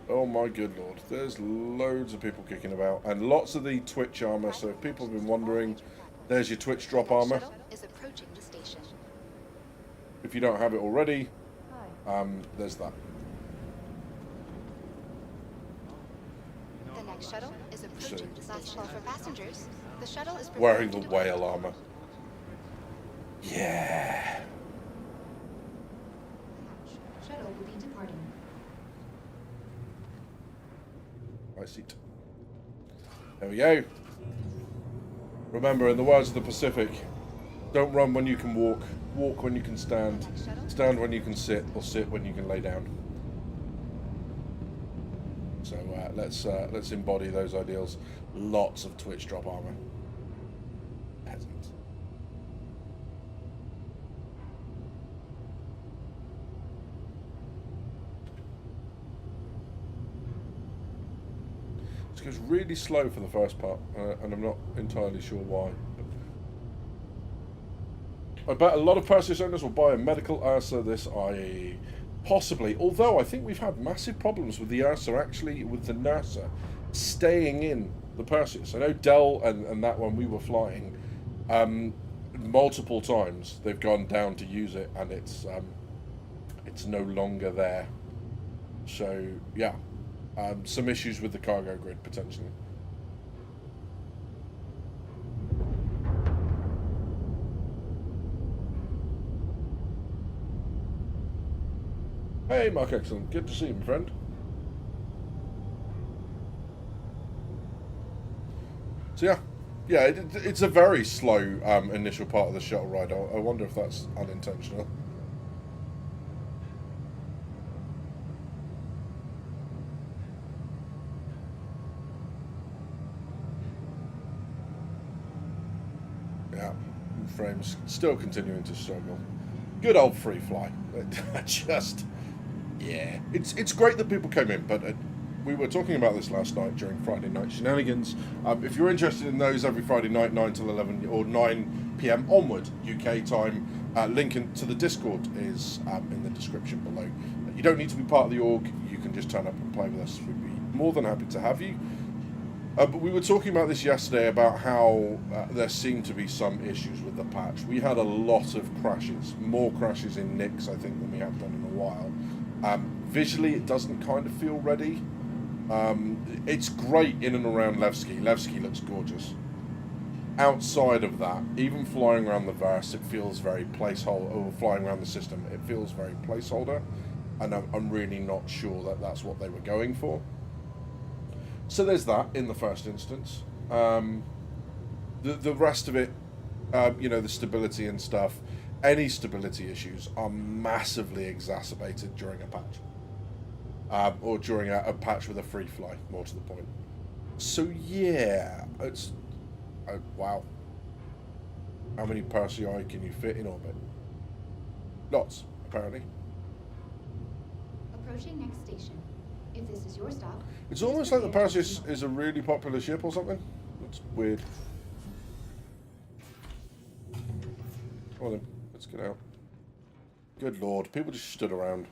Oh my good lord. There's loads of people kicking about. And lots of the Twitch armor. So if people have been wondering, there's your Twitch drop armor. If you don't have it already, there's that. The next shuttle is approaching the station. Last call for passengers. The shuttle is Wearing the whale armor. Yeah. Shuttle will be departing. My seat. There we go. Remember, in the words of the Pacific, don't run when you can walk, walk when you can stand, stand when you can sit, or sit when you can lay down. So let's embody those ideals. Lots of Twitch drop armor. Peasants. It goes really slow for the first part, and I'm not entirely sure why. I bet a lot of Perseus owners will buy a medical Ursa this IAE. Possibly, although I think we've had massive problems with the Ursa, actually, with the Nursa staying in the Perseus. I know Dell and that one we were flying, multiple times they've gone down to use it, and it's no longer there. So, yeah. Some issues with the cargo grid, potentially. Hey, Mark Excellent. Good to see you, my friend. So, yeah, it's a very slow initial part of the shuttle ride. I wonder if that's unintentional. Yeah, frames still continuing to struggle. Good old free fly. Just, yeah, it's great that people came in, but we were talking about this last night during Friday Night Shenanigans. If you're interested in those every Friday night, 9 till 11 or 9 p.m. onward UK time, link to the Discord is in the description below. You don't need to be part of the org. You can just turn up and play with us. We'd be more than happy to have you. But we were talking about this yesterday about how there seemed to be some issues with the patch. We had a lot of crashes, more crashes in Nix, I think, than we have done in a while. Visually, it doesn't kind of feel ready. It's great in and around Levski. Levski looks gorgeous. Outside of that, even flying around the verse, it feels very placeholder, or flying around the system, it feels very placeholder. And I'm really not sure that that's what they were going for. So there's that in the first instance. The rest of it, you know, the stability and stuff, any stability issues are massively exacerbated during a patch. Or during a patch with a free fly, more to the point. So yeah, it's... wow. How many Persei can you fit in orbit? Lots, apparently. Approaching next station. If this is your stop... It's almost like the Perseus is a really popular ship or something. That's weird. Well then, let's get out. Good lord, people just stood around.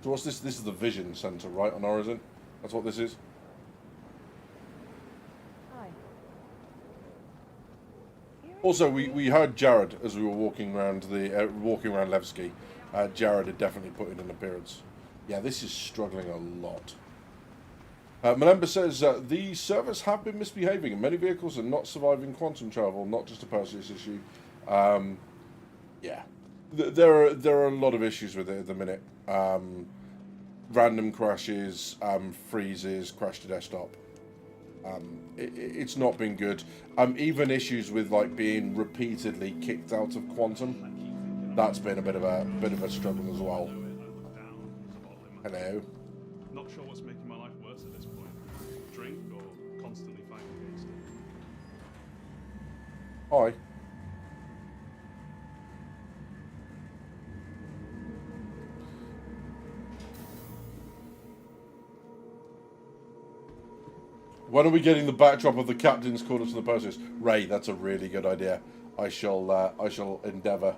So what's this? This is the Vision Center, right, on Horizon? That's what this is? Also, we heard Jared as we were walking around Levski. Jared had definitely put in an appearance. Yeah, this is struggling a lot. Malemba says the servers have been misbehaving and many vehicles are not surviving quantum travel, not just a Perseus issue. Yeah, there are a lot of issues with it at the minute. Random crashes, freezes, crash to desktop. It's not been good. Even issues with like being repeatedly kicked out of quantum. That's been a bit of a struggle as well. Hello. Not sure what's making my life worse at this point. Drink or constantly fighting against it. Hi. When are we getting the backdrop of the captain's quarters to the Perseus? Ray, that's a really good idea. I shall endeavour.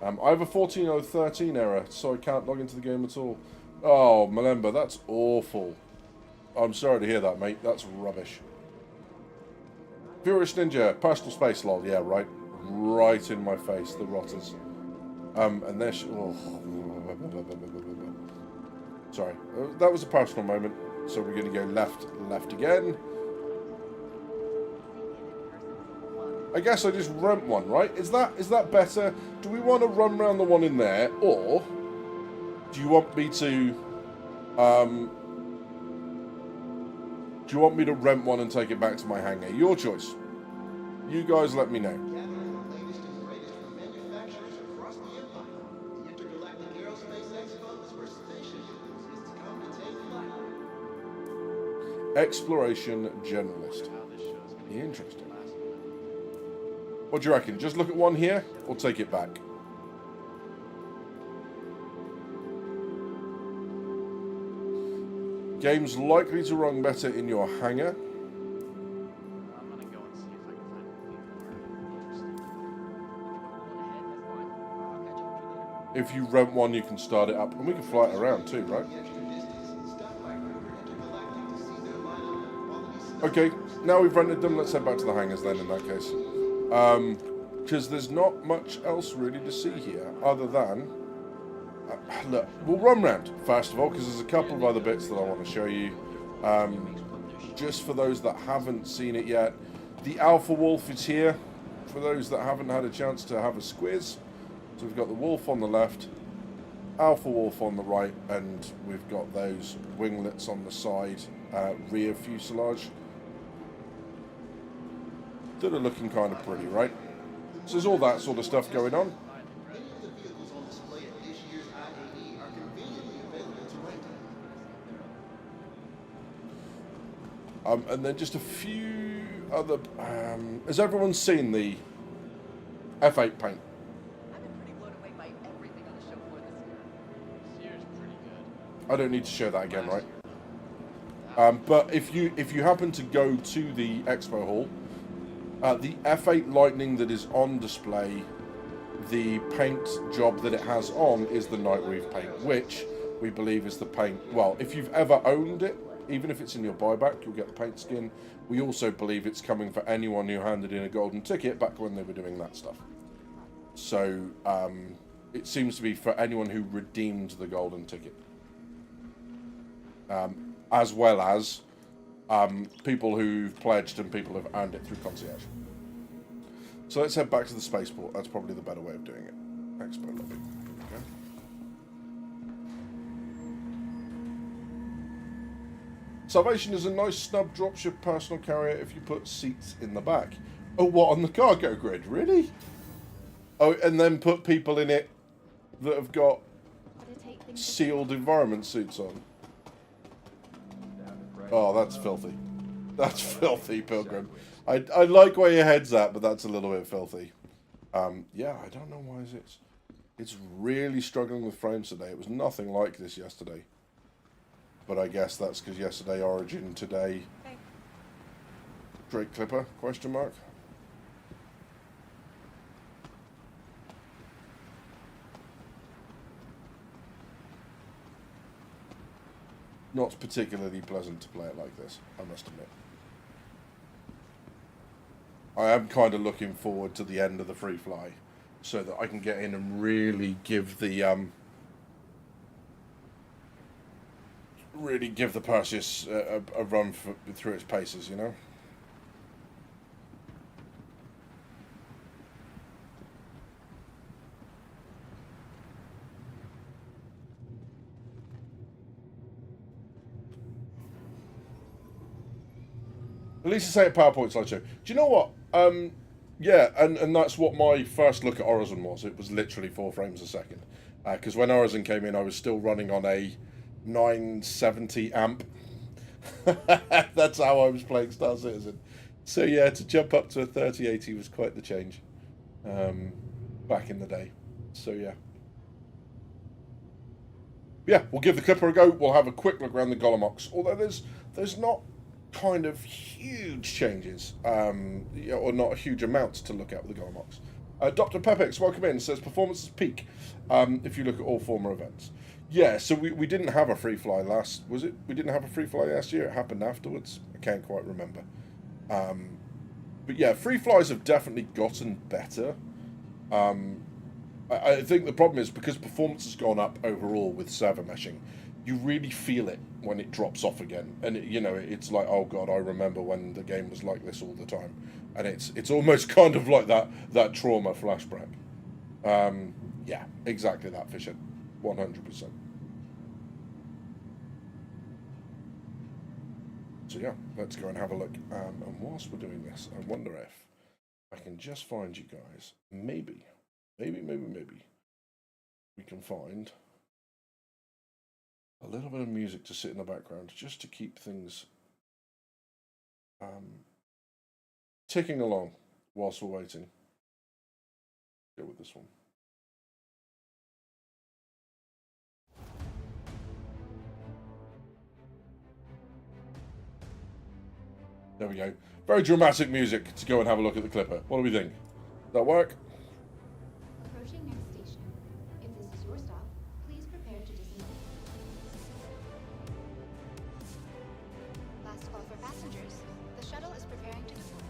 I have a 14013 error, so I can't log into the game at all. Oh, Malemba, that's awful. I'm sorry to hear that, mate. That's rubbish. Furious Ninja, personal space, lol. Yeah, right. Right in my face, the rotters. And they're... Oh. Sorry. That was a personal moment. So we're going to go left again. I guess I just rent one, right? Is that better? Do we want to run around the one in there, or do you want me to rent one and take it back to my hangar? Your choice. You guys let me know. Exploration Generalist. Interesting. What do you reckon? Just look at one here, or take it back? Game's likely to run better in your hangar. I'm gonna go and see if I can find anything more interesting. If you rent one, you can start it up, and we can fly it around too, right? Okay, now we've rented them, let's head back to the hangars then in that case. Because there's not much else really to see here, other than... look, we'll run round, first of all, because there's a couple of other bits that I want to show you. Just for those that haven't seen it yet, the Alpha Wolf is here, for those that haven't had a chance to have a squiz. So we've got the Wolf on the left, Alpha Wolf on the right, and we've got those winglets on the side, rear fuselage. That are looking kind of pretty, right? So there's all that sort of stuff going on. Many of the vehicles on display at this year's IAE are conveniently available to rent. And then just a few other... has everyone seen the F8 paint? I've been pretty blown away by everything on the show floor this year. This year's pretty good. I don't need to show that again, right? Last But if you happen to go to the expo hall, the F8 Lightning that is on display, the paint job that it has on is the Nightweave paint, which we believe is the paint. Well, if you've ever owned it, even if it's in your buyback, you'll get the paint skin. We also believe it's coming for anyone who handed in a golden ticket back when they were doing that stuff. So it seems to be for anyone who redeemed the golden ticket. As well as people who've pledged and people who've earned it through concierge. So let's head back to the spaceport. That's probably the better way of doing it. Expo lobby. Okay. Salvation is a nice snub dropship personal carrier if you put seats in the back. Oh, what, on the cargo grid? Really? Oh, and then put people in it that have got sealed environment suits on. Oh, that's filthy. That's filthy, Pilgrim. I like where your head's at, but that's a little bit filthy. Yeah, I don't know why it's really struggling with frames today. It was nothing like this yesterday. But I guess that's because yesterday Origin, today Drake Clipper, question mark. Not particularly pleasant to play it like this, I must admit. I am kind of looking forward to the end of the free fly, so that I can get in and really give the Perseus a run through its paces, you know. At least it's a PowerPoint slideshow. Do you know what? Yeah, and that's what my first look at Horizon was. It was literally 4 frames a second. Because when Horizon came in, I was still running on a 970 amp. That's how I was playing Star Citizen. So yeah, to jump up to a 3080 was quite the change back in the day. So yeah. Yeah, we'll give the Clipper a go. We'll have a quick look around the Golem Ox. Although there's not kind of huge changes, or not a huge amount to look at with the Golem Ox. Dr. Pepex, welcome in, says performance is peak if you look at all former events. Yeah, so we didn't have a free fly last, was it? We didn't have a free fly last year, it happened afterwards. I can't quite remember. But yeah, free flies have definitely gotten better. I think the problem is because performance has gone up overall with server meshing, you really feel it when it drops off again, and it's like, oh god, I remember when the game was like this all the time, and it's almost kind of like that trauma flashback. Yeah, exactly that, Fisher, 100%. So yeah, let's go and have a look. And whilst we're doing this, I wonder if I can just find you guys. Maybe we can find a little bit of music to sit in the background, just to keep things ticking along whilst we're waiting. Go with this one. There we go. Very dramatic music to go and have a look at the Clipper. What do we think? Does that work? Approaching next station. If this is your stop, please prepare to disembark. Last call for passengers. The shuttle is preparing to depart.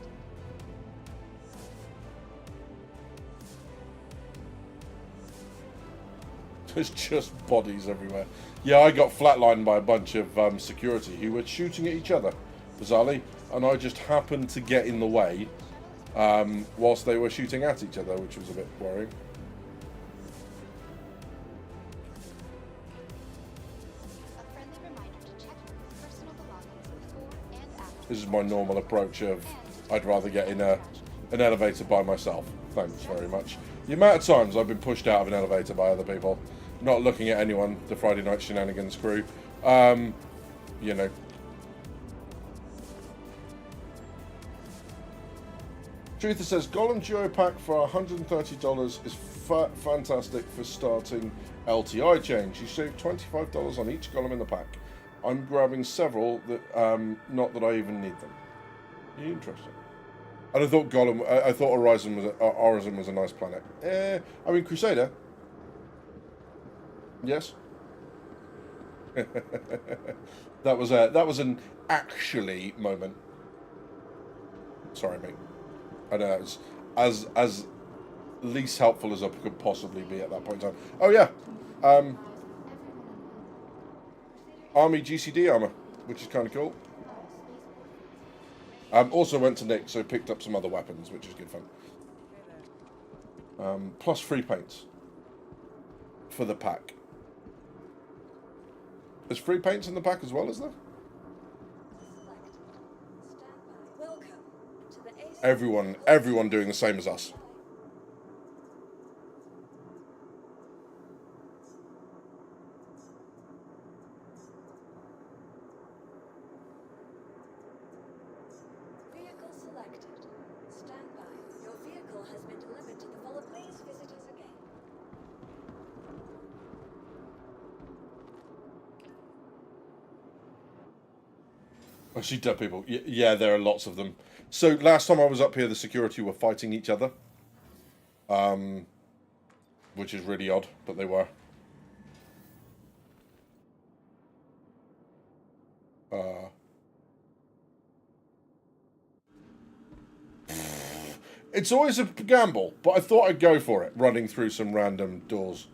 There's just bodies everywhere. Yeah, I got flatlined by a bunch of security who were shooting at each other, bizarrely, and I just happened to get in the way whilst they were shooting at each other, which was a bit worrying. A friendly reminder to check your personal belongings before and after. This is my normal approach of I'd rather get in an elevator by myself. Thanks very much. The amount of times I've been pushed out of an elevator by other people, not looking at anyone, the Friday Night Shenanigans crew, you know. Truther says Golem Duo Pack for $130 is fantastic for starting LTI change. You save $25 on each Golem in the pack. I'm grabbing several that, not that I even need them. Interesting. And I thought I thought Horizon was a nice planet. I mean Crusader. Yes. that was an actually moment. Sorry, mate. I know it was as least helpful as I could possibly be at that point in time. Oh yeah, Army GCD armor, which is kind of cool. Also went to Nick, so picked up some other weapons, which is good fun. Plus free paints for the pack. There's free paints in the pack as well, is there? Everyone doing the same as us. Vehicle selected. Stand by. Your vehicle has been delivered to the follow. Please visit us again. I see dead people. Yeah, there are lots of them. So last time I was up here, the security were fighting each other, which is really odd, but they were. It's always a gamble, but I thought I'd go for it, running through some random doors.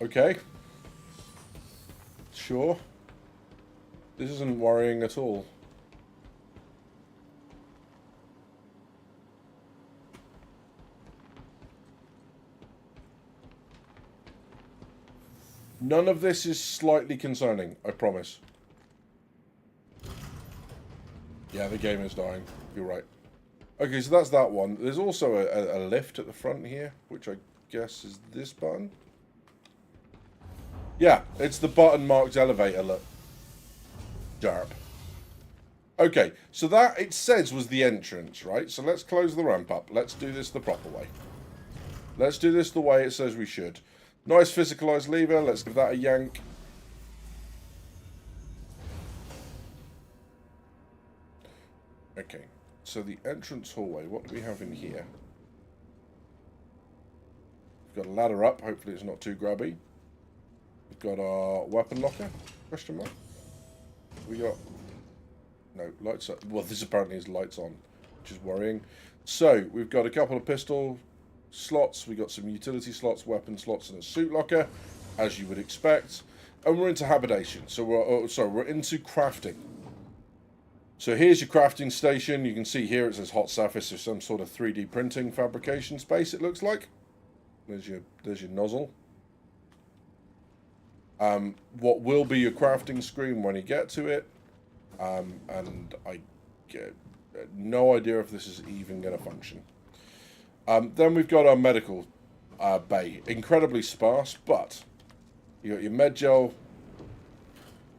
Okay. Sure. This isn't worrying at all. None of this is slightly concerning, I promise. Yeah, the game is dying. You're right. Okay, so that's that one. There's also a lift at the front here, which I guess is this button. Yeah, it's the button marked elevator, look. Derp. Okay, so that, it says, was the entrance, right? So let's close the ramp up. Let's do this the proper way. Let's do this the way it says we should. Nice physicalized lever. Let's give that a yank. Okay, so the entrance hallway. What do we have in here? We've got a ladder up. Hopefully it's not too grubby. We've got our weapon locker. Question mark. We got... No, lights up. Well, this apparently is lights on, which is worrying. So, we've got a couple of pistol slots. We've got some utility slots, weapon slots, and a suit locker, as you would expect. And we're into habitation. So, we're into crafting. So, here's your crafting station. You can see here it says hot surface of some sort of 3D printing fabrication space, it looks like. There's your nozzle. What will be your crafting screen when you get to it. And I get no idea if this is even going to function. Then we've got our medical bay. Incredibly sparse, but you got your med gel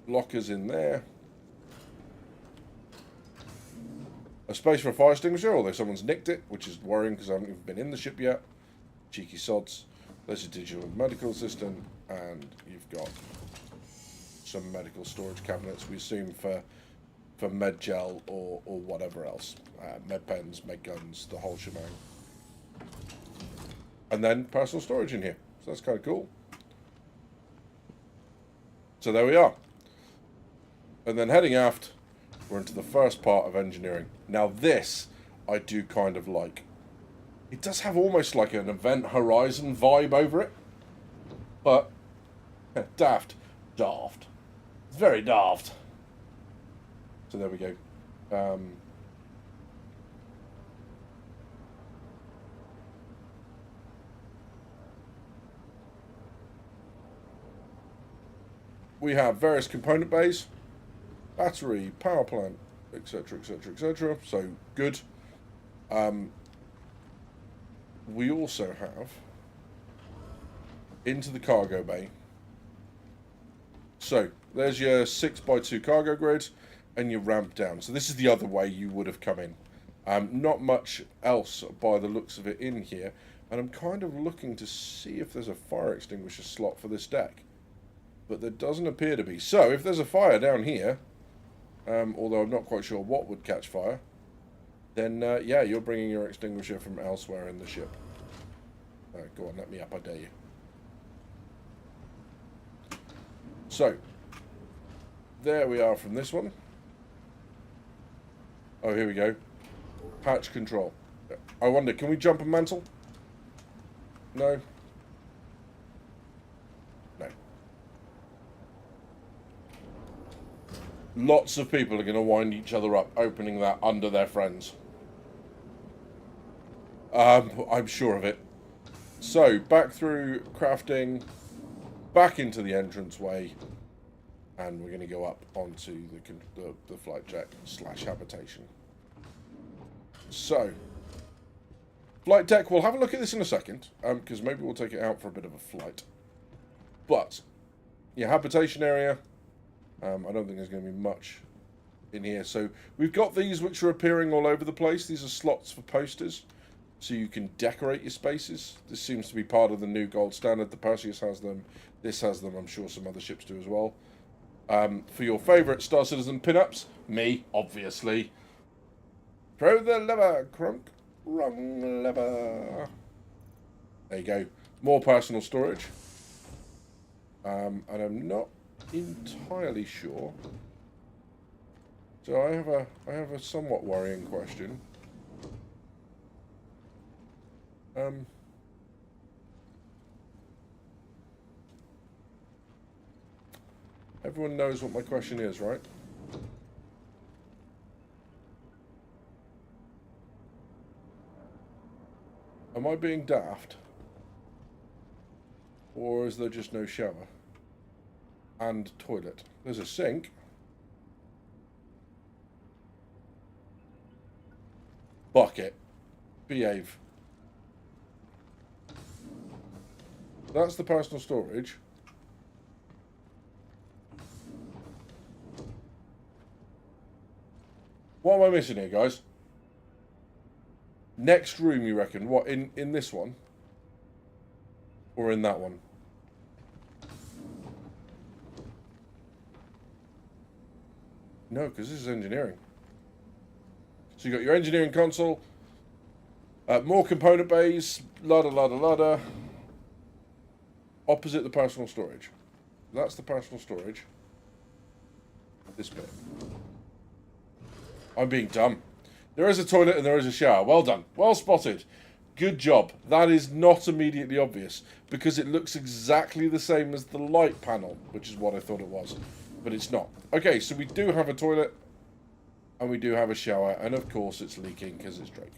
lockers in there. A space for a fire extinguisher, although someone's nicked it, which is worrying because I haven't even been in the ship yet. Cheeky sods. There's a digital medical system, and you've got some medical storage cabinets, we assume, for med gel or whatever else. Med pens, med guns, the whole shebang. And then personal storage in here. So that's kind of cool. So there we are. And then heading aft, we're into the first part of engineering. Now this, I do kind of like. It does have almost like an Event Horizon vibe over it. But, daft. Daft. It's very daft. So there we go. We have various component bays, battery, power plant, etc., etc., etc. So good. We also have into the cargo bay. So there's your 6x2 cargo grid and your ramp down. So this is the other way you would have come in. Not much else by the looks of it in here. And I'm kind of looking to see if there's a fire extinguisher slot for this deck. But there doesn't appear to be. So if there's a fire down here, although I'm not quite sure what would catch fire, then yeah, you're bringing your extinguisher from elsewhere in the ship. Go on, let me up, I dare you. So, there we are from this one. Oh, here we go. Patch control. I wonder, can we jump a mantle? No? No. Lots of people are going to wind each other up opening that under their friends. I'm sure of it. So, back through crafting, back into the entranceway, and we're going to go up onto the flight deck / habitation. So, flight deck, we'll have a look at this in a second, because maybe we'll take it out for a bit of a flight. But, yeah, habitation area, I don't think there's going to be much in here. So, we've got these which are appearing all over the place. These are slots for posters, so you can decorate your spaces. This seems to be part of the new gold standard. The Perseus has them. This has them. I'm sure some other ships do as well. For your favourite Star Citizen pin-ups, me, obviously. Throw the lever, Crunk. Wrong lever. There you go. More personal storage. And I'm not entirely sure. So I have a somewhat worrying question. Everyone knows what my question is, right? Am I being daft? Or is there just no shower? And toilet. There's a sink. Bucket. Behave. That's the personal storage. What am I missing here, guys? Next room, you reckon? What, in this one? Or in that one? No, because this is engineering. So you got your engineering console, more component bays, la-da. Opposite the personal storage. That's the personal storage. This bit. I'm being dumb. There is a toilet and there is a shower. Well done. Well spotted. Good job. That is not immediately obvious because it looks exactly the same as the light panel, which is what I thought it was. But it's not. Okay, so we do have a toilet and we do have a shower, and of course it's leaking because it's Drake.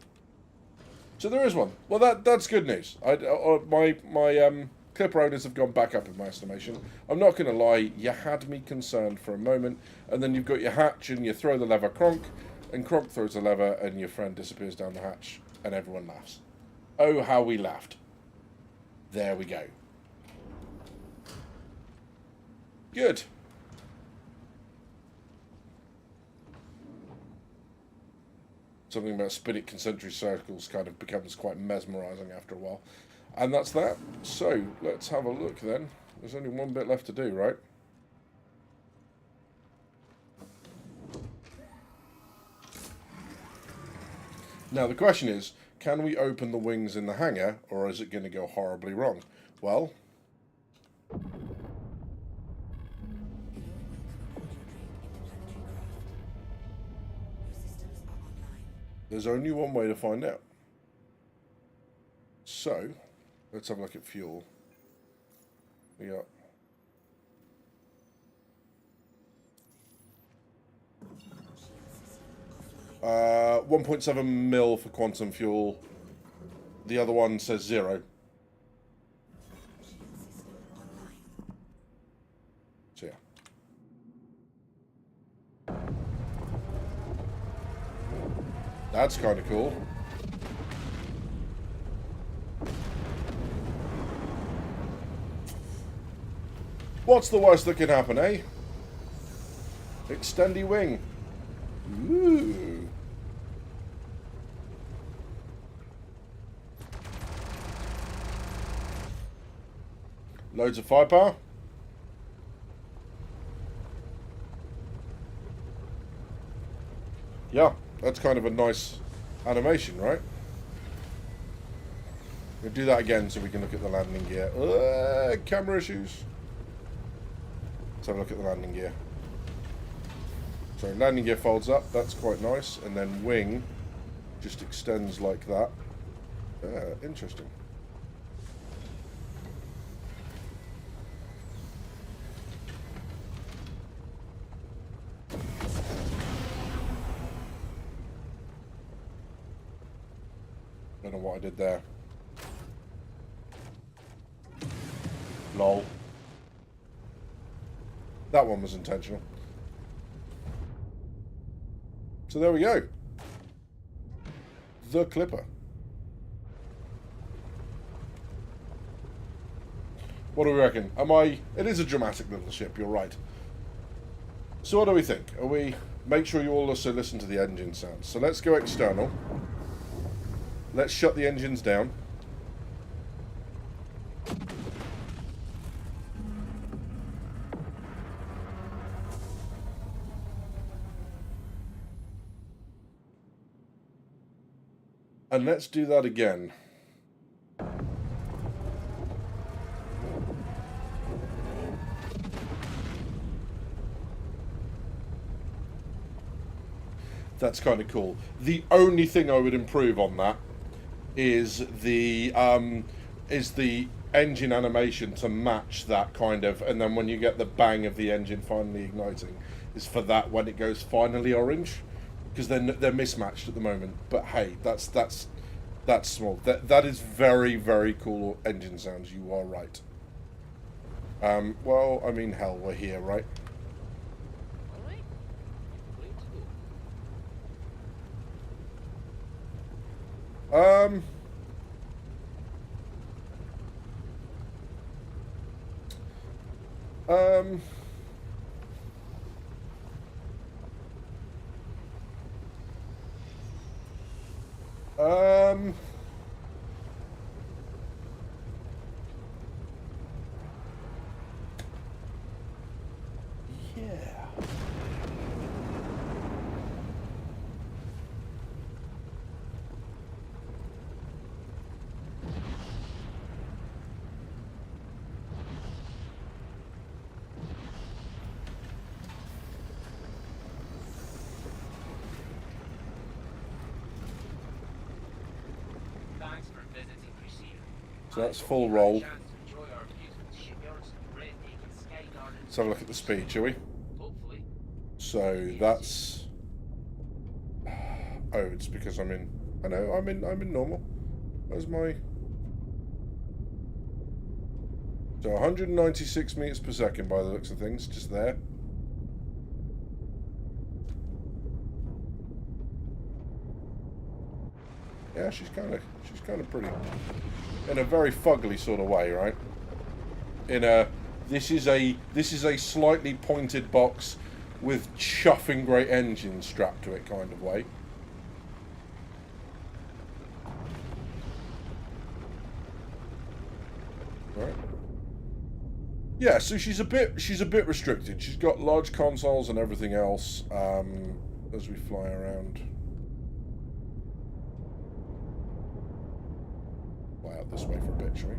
So there is one. Well, that's good news. My Clipper owners have gone back up in my estimation. I'm not going to lie, you had me concerned for a moment, and then you've got your hatch and you throw the lever, Kronk, and Kronk throws the lever and your friend disappears down the hatch and everyone laughs. Oh, how we laughed. There we go. Good. Something about spinning concentric circles kind of becomes quite mesmerising after a while. And that's that. So, let's have a look then. There's only one bit left to do, right? Now, the question is, can we open the wings in the hangar, or is it going to go horribly wrong? Well, there's only one way to find out. So, let's have a look at fuel. We got 1.7 mil for quantum fuel. The other one says 0. So yeah. That's kind of cool. What's the worst that can happen, eh? Extendy wing. Ooh. Loads of firepower. Yeah, that's kind of a nice animation, right? We'll do that again so we can look at the landing gear. Camera issues. Let's have a look at the landing gear. So landing gear folds up, that's quite nice, and then wing just extends like that. Interesting. Don't know what I did there. Lol. That one was intentional. So there we go. The Clipper. What do we reckon? It is a dramatic little ship, you're right. So what do we think? Make sure you all also listen to the engine sounds. So let's go external. Let's shut the engines down. And let's do that again. That's kind of cool. The only thing I would improve on that is the engine animation to match that kind of, and then when you get the bang of the engine finally igniting, is for that when it goes finally orange, because they're mismatched at the moment. But hey, that's small. That is very, very cool engine sounds. You are right. Well, I mean, hell, we're here, right? Um, yeah. So that's full roll. Let's have a look at the speed, shall we? So that's... Oh, it's because I'm in... I know, I'm in normal. Where's my... So 196 meters per second by the looks of things, just there. Yeah, she's kind of pretty, in a very fugly sort of way, right? This is a slightly pointed box with chuffing great engines strapped to it kind of way. Right. Yeah, so she's a bit restricted. She's got large consoles and everything else as we fly around. Out this way for a bit, shall we?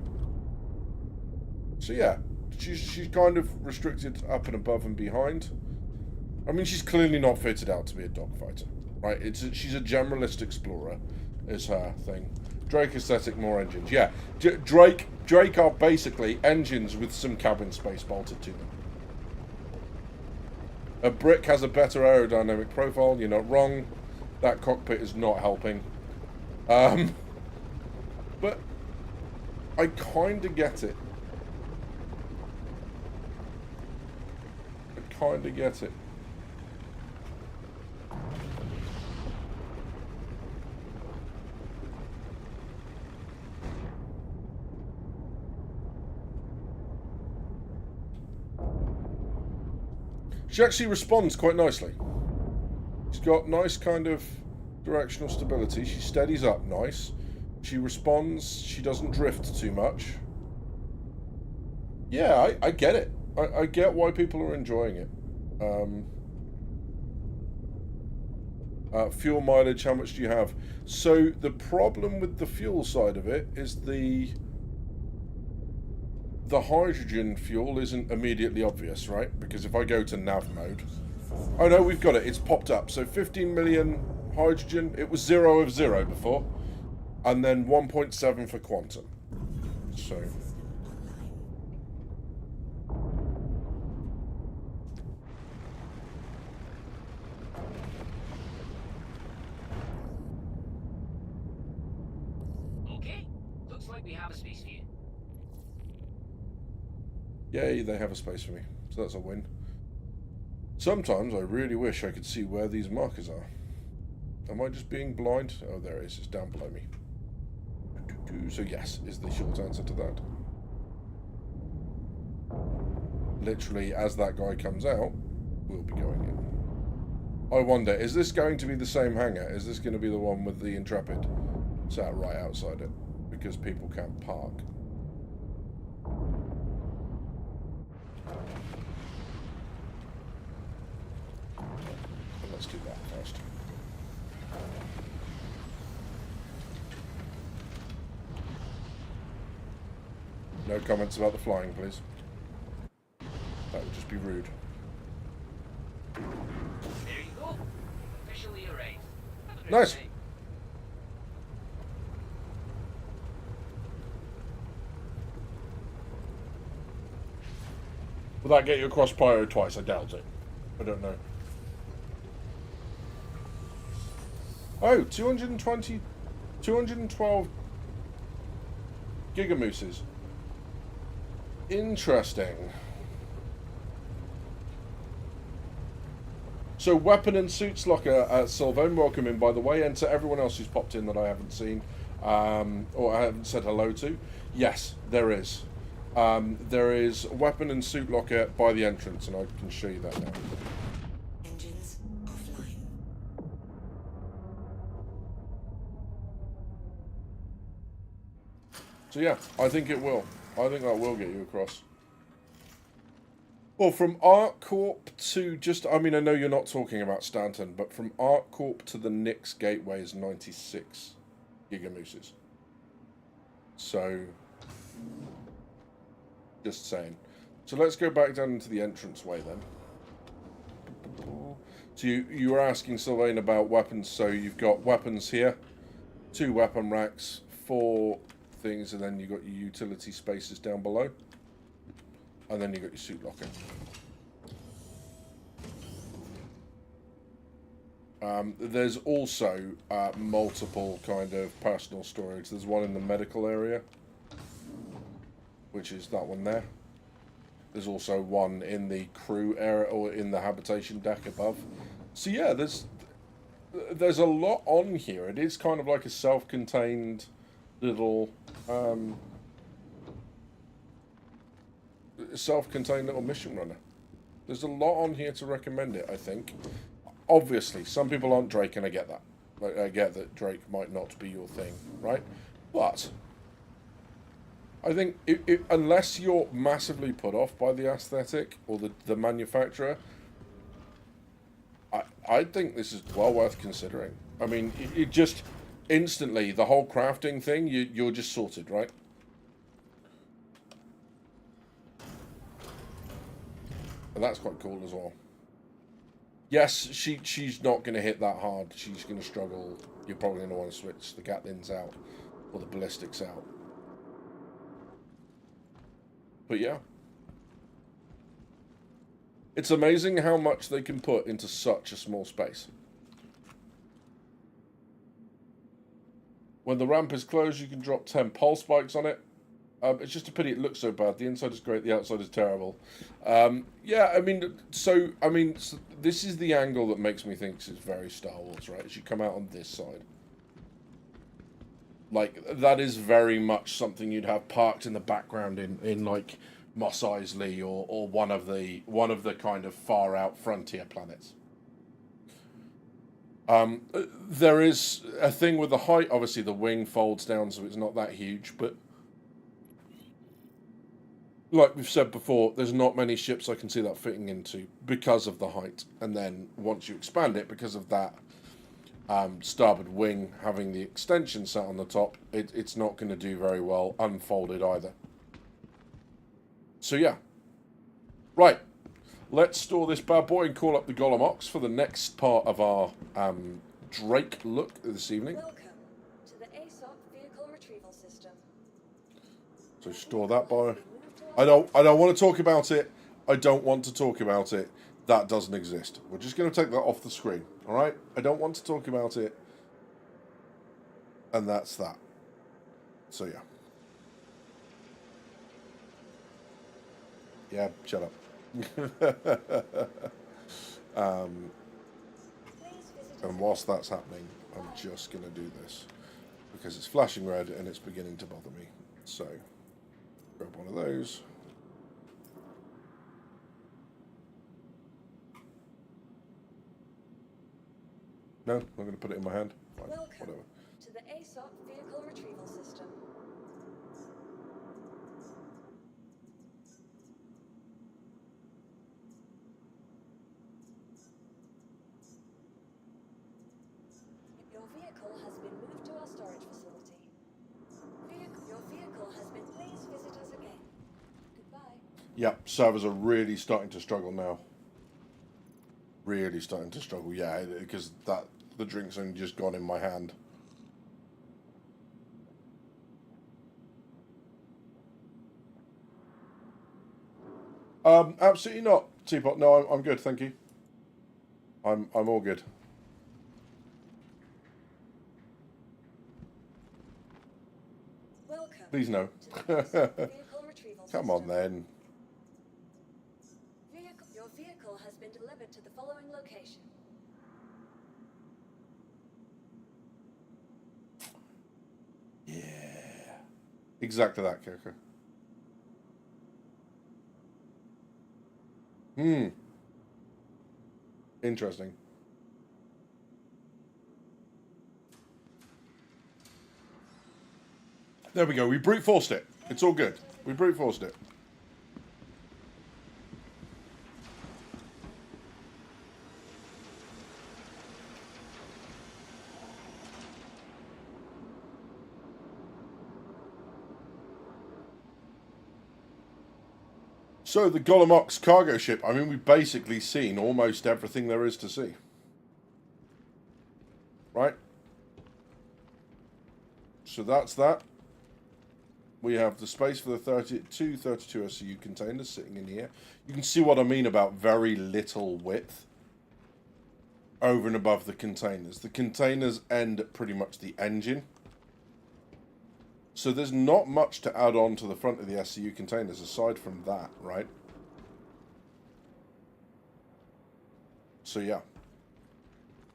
So yeah, she's kind of restricted up and above and behind. I mean, she's clearly not fitted out to be a dogfighter, right? She's a generalist explorer, is her thing. Drake aesthetic, more engines. Yeah, Drake are basically engines with some cabin space bolted to them. A brick has a better aerodynamic profile. You're not wrong. That cockpit is not helping. But I kind of get it. I kind of get it. She actually responds quite nicely. She's got nice kind of directional stability. She steadies up nice. She responds. She doesn't drift too much. Yeah, I get it. I get why people are enjoying it. Fuel mileage, how much do you have? So the problem with the fuel side of it is the hydrogen fuel isn't immediately obvious, right? Because if I go to nav mode... Oh no, we've got it. It's popped up. So 15 million hydrogen. It was 0 of 0 before. And then 1.7 for quantum. So... Okay. Looks like we have a space for you. Yay, they have a space for me. So that's a win. Sometimes I really wish I could see where these markers are. Am I just being blind? Oh, there it is. It's down below me. So yes, is the short answer to that. Literally, as that guy comes out, we'll be going in. I wonder, is this going to be the same hangar? Is this going to be the one with the Intrepid sat right outside it? Because people can't park. Let's do that first. No comments about the flying, please. That would just be rude. There you go. Officially arrived. Nice. Will that get you across Pyro twice? I doubt it. I don't know. Oh, 212 gigamooses. Interesting. So, weapon and suits locker at Sylvain, welcome in, by the way, and to everyone else who's popped in that I haven't seen, or I haven't said hello to. Yes, there is. There is weapon and suit locker by the entrance, and I can show you that now. Engines offline. So yeah, I think it will. I think that will get you across. Well, from ArcCorp to just... I mean, I know you're not talking about Stanton, but from ArcCorp to the Nix Gateway is 96 gigamooses. So, just saying. So let's go back down into the entranceway then. So you were asking, Sylvain, about weapons. So you've got weapons here, 2 weapon racks, 4 things, and then you've got your utility spaces down below. And then you got your suit locker. There's also multiple kind of personal storage. There's one in the medical area, which is that one there. There's also one in the crew area or in the habitation deck above. So yeah, there's a lot on here. It is kind of like a self-contained little mission runner. There's a lot on here to recommend it, I think. Obviously, some people aren't Drake, and I get that. Like, I get that Drake might not be your thing, right? But I think unless you're massively put off by the aesthetic or the manufacturer, I think this is well worth considering. I mean, it just instantly, the whole crafting thing, you're just sorted, right? And that's quite cool as well. Yes, she's not going to hit that hard. She's going to struggle. You're probably going to want to switch the Gatlins out or the ballistics out. But yeah. It's amazing how much they can put into such a small space. When the ramp is closed, you can drop 10 pulse spikes on it. It's just a pity it looks so bad. The inside is great, the outside is terrible. Yeah, I mean, so this is the angle that makes me think this is very Star Wars, right? As you come out on this side. Like, that is very much something you'd have parked in the background in like, Mos Eisley or one of the kind of far out frontier planets. There is a thing with the height. Obviously, the wing folds down, so it's not that huge, but like we've said before, there's not many ships I can see that fitting into because of the height. And then once you expand it, because of that starboard wing having the extension set on the top, it's not going to do very well unfolded either. So yeah. Right. Let's store this bad boy and call up the Golem Ox for the next part of our Drake look this evening. Welcome to the ASOP vehicle retrieval system. So store that by. I don't want to talk about it. I don't want to talk about it. That doesn't exist. We're just going to take that off the screen. All right? I don't want to talk about it. And that's that. So yeah. Yeah, shut up. And whilst that's happening, I'm just going to do this because it's flashing red and it's beginning to bother me. So, grab one of those. No, I'm going to put it in my hand. Fine, Welcome whatever. to the ASOP vehicle retrieval system. Your vehicle has been moved to our storage facility. Your vehicle has been. Please visit us again. Goodbye. Yep, servers are really starting to struggle now. Really starting to struggle, yeah, because the drink's only just gone in my hand. Absolutely not, Teapot. No, I'm good, thank you. I'm all good. Welcome. Please no. to the ASOP vehicle retrieval Come system. on then. Your vehicle has been delivered to the following location. Yeah. Exactly that, Kirker. Interesting. There we go. We brute forced it. It's all good. We brute forced it. So, the Golem Ox cargo ship, I mean, we've basically seen almost everything there is to see. Right? So that's that. We have the space for the 32 SCU containers sitting in here. You can see what I mean about very little width over and above the containers. The containers end at pretty much the engine. So there's not much to add on to the front of the SCU containers aside from that, right? So yeah.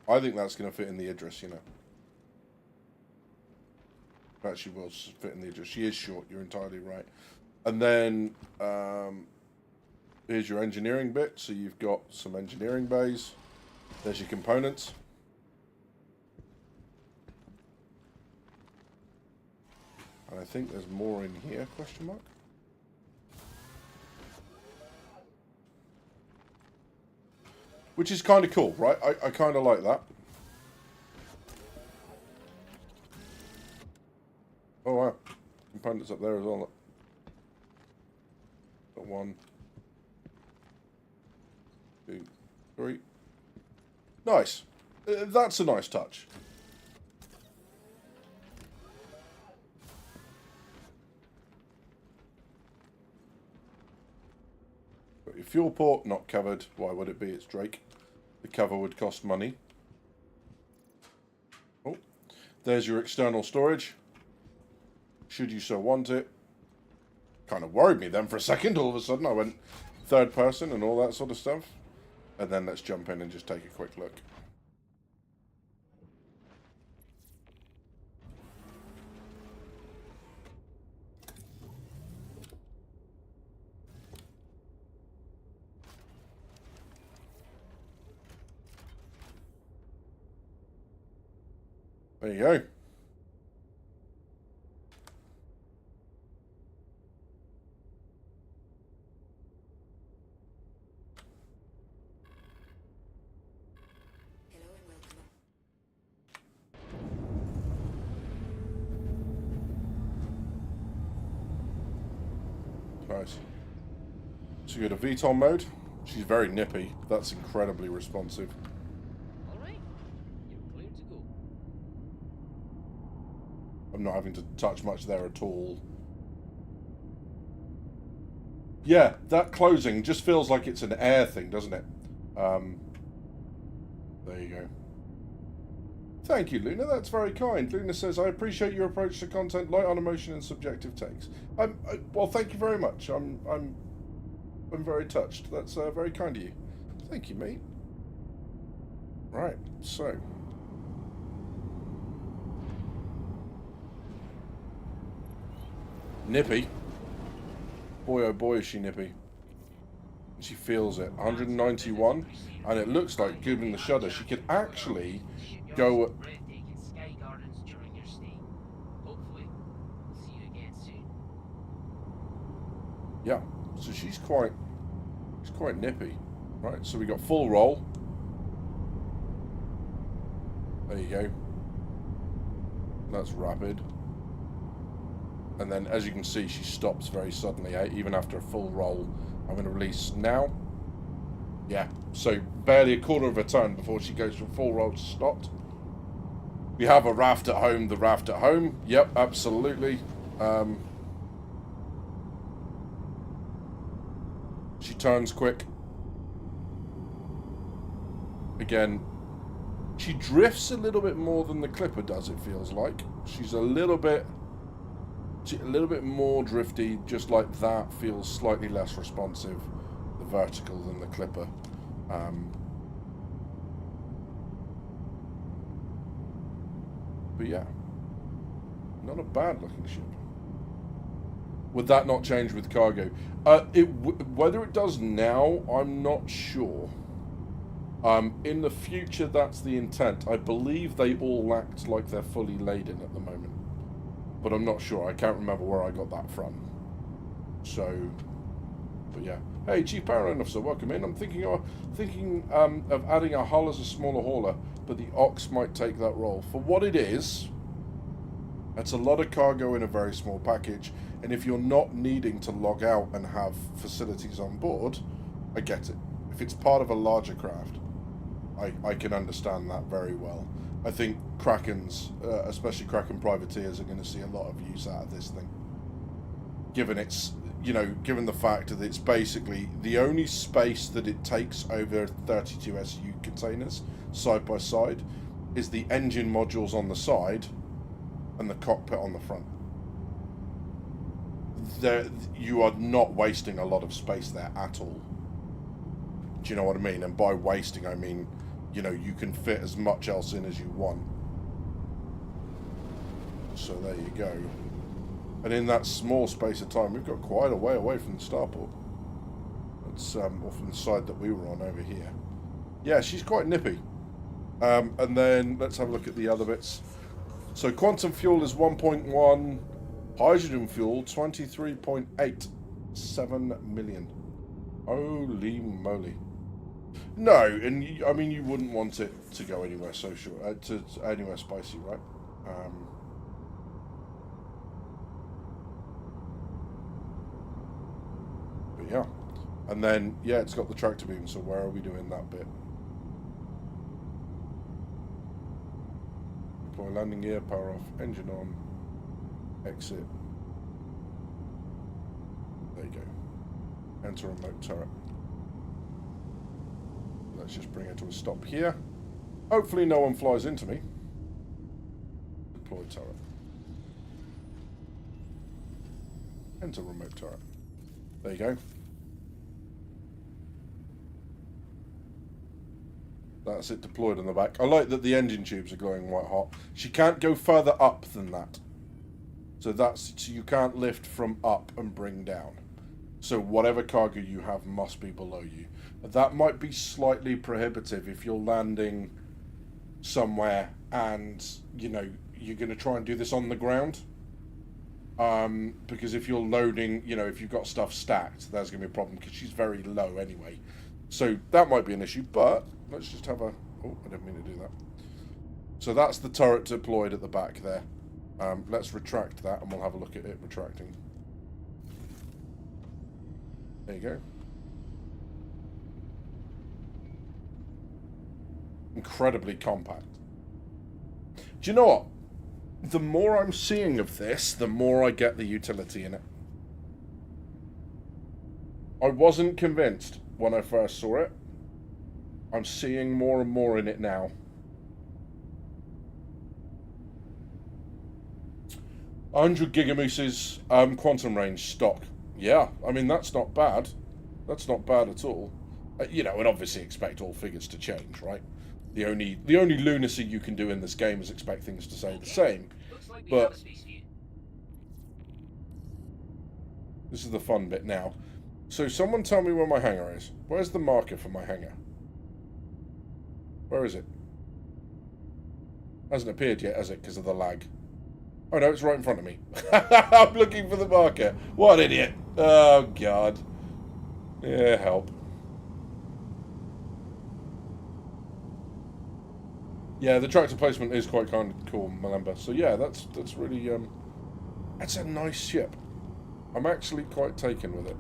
I think that's going to fit in the Idris, you know. Actually will fit in the Idris. She is short, you're entirely right. And then, here's your engineering bit. So you've got some engineering bays. There's your components. And I think there's more in here, question mark. Which is kind of cool, right? I kind of like that. Oh wow. Components up there as well. Got 1, 2, 3. Nice. That's a nice touch. Got your fuel port, not covered. Why would it be? It's Drake. The cover would cost money. Oh. There's your external storage, should you so want it. Kind of worried me then for a second. All of a sudden I went third person and all that sort of stuff. And then let's jump in and just take a quick look. There you go. Hello and welcome. Nice. So you got a VTOL mode. She's very nippy. That's incredibly responsive. Alright, you're clear to go. I'm not having to touch much there at all. Yeah, that closing just feels like it's an air thing, doesn't it? There you go. Thank you, Luna. That's very kind. Luna says, I appreciate your approach to content, light on emotion and subjective takes. Well, thank you very much. I'm very touched. That's very kind of you. Thank you, mate. Right, so. Nippy. Boy, oh boy, is she nippy. She feels it. 191. And it looks like, given the shudder, she could actually go... Breathtaking sky gardens during your stay. Hopefully, we'll see you again soon. Yeah, so she's quite nippy. Right, so we got full roll. There you go. That's rapid. And then, as you can see, she stops very suddenly, even after a full roll. I'm going to release now. Yeah, so barely a quarter of a turn before she goes from full roll to stopped. We have a raft at home, the raft at home. Yep, absolutely. She turns quick. Again, she drifts a little bit more than the Clipper does, it feels like. She's a little bit more drifty, just like that, feels slightly less responsive, the vertical, than the Clipper. But yeah, not a bad looking ship. Would that not change with cargo? Whether it does now, I'm not sure. In the future, that's the intent. I believe they all act like they're fully laden at the moment. But I'm not sure. I can't remember where I got that from. So, but yeah. Hey, Chief Power Officer, welcome in. I'm thinking of adding a hull as a smaller hauler, but the Ox might take that role. For what it is, that's a lot of cargo in a very small package. And if you're not needing to log out and have facilities on board, I get it. If it's part of a larger craft, I can understand that very well. I think Krakens, especially Kraken privateers, are going to see a lot of use out of this thing. Given its, given the fact that it's basically the only space that it takes over 32 SU containers side by side is the engine modules on the side and the cockpit on the front. You are not wasting a lot of space there at all. Do you know what I mean? And by wasting, I mean, you can fit as much else in as you want. So there you go. And in that small space of time, we've got quite a way away from the starport. It's off on the side that we were on over here. Yeah, she's quite nippy. And then let's have a look at the other bits. So quantum fuel is 1.1. Hydrogen fuel, 23.87 million. Holy moly. No, and I mean, you wouldn't want it to go anywhere social, to anywhere spicy, right? But yeah. And then, yeah, it's got the tractor beam, so where are we doing that bit? Deploy landing gear, power off, engine on, exit. There you go. Enter remote turret. Let's just bring it to a stop here. Hopefully no one flies into me. deploy turret. Enter remote turret. There you go. That's it deployed on the back. I like that the engine tubes are glowing white hot. She can't go further up than that. So you can't lift from up and bring down. So whatever cargo you have must be below you. That might be slightly prohibitive if you're landing somewhere and, you know, you're going to try and do this on the ground. Because if you're loading, you know, if you've got stuff stacked, there's going to be a problem because she's very low anyway. So that might be an issue, but let's just have a... Oh, I didn't mean to do that. So that's the turret deployed at the back there. Let's retract that and we'll have a look at it retracting. There you go. Incredibly compact. Do you know what? The more I'm seeing of this, the more I get the utility in it. I wasn't convinced when I first saw it. I'm seeing more and more in it now. 100 gigamooses, quantum range stock. Yeah, I mean, that's not bad. That's not bad at all. You know, and obviously expect all figures to change, right? The only lunacy you can do in this game is expect things to stay the same. But this is the fun bit now. So someone tell me where my hangar is. Where's the marker for my hangar? Where is it? Hasn't appeared yet, has it? Because of the lag. Oh no, it's right in front of me. I'm looking for the marker. What an idiot. Oh god. Yeah, help. Yeah, the tractor placement is quite kind of cool, Malemba. So yeah, that's really that's a nice ship. I'm actually quite taken with it.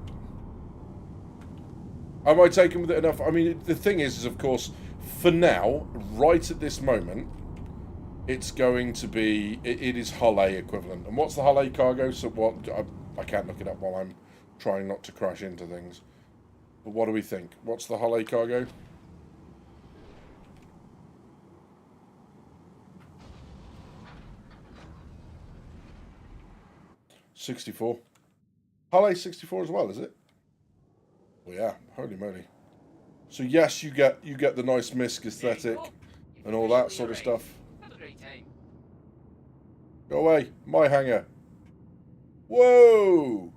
Am I taken with it enough? I mean, the thing is of course, for now, right at this moment, it's going to be it is Hull A equivalent. And what's the Hull A cargo? So what? I can't look it up while I'm trying not to crash into things. But what do we think? What's the Hull A cargo? $64. Hull A 64 as well, is it? Well, yeah, holy moly. So yes, you get the nice misc aesthetic and all that sort of stuff. Have a great time. Go away, my hangar. Whoa.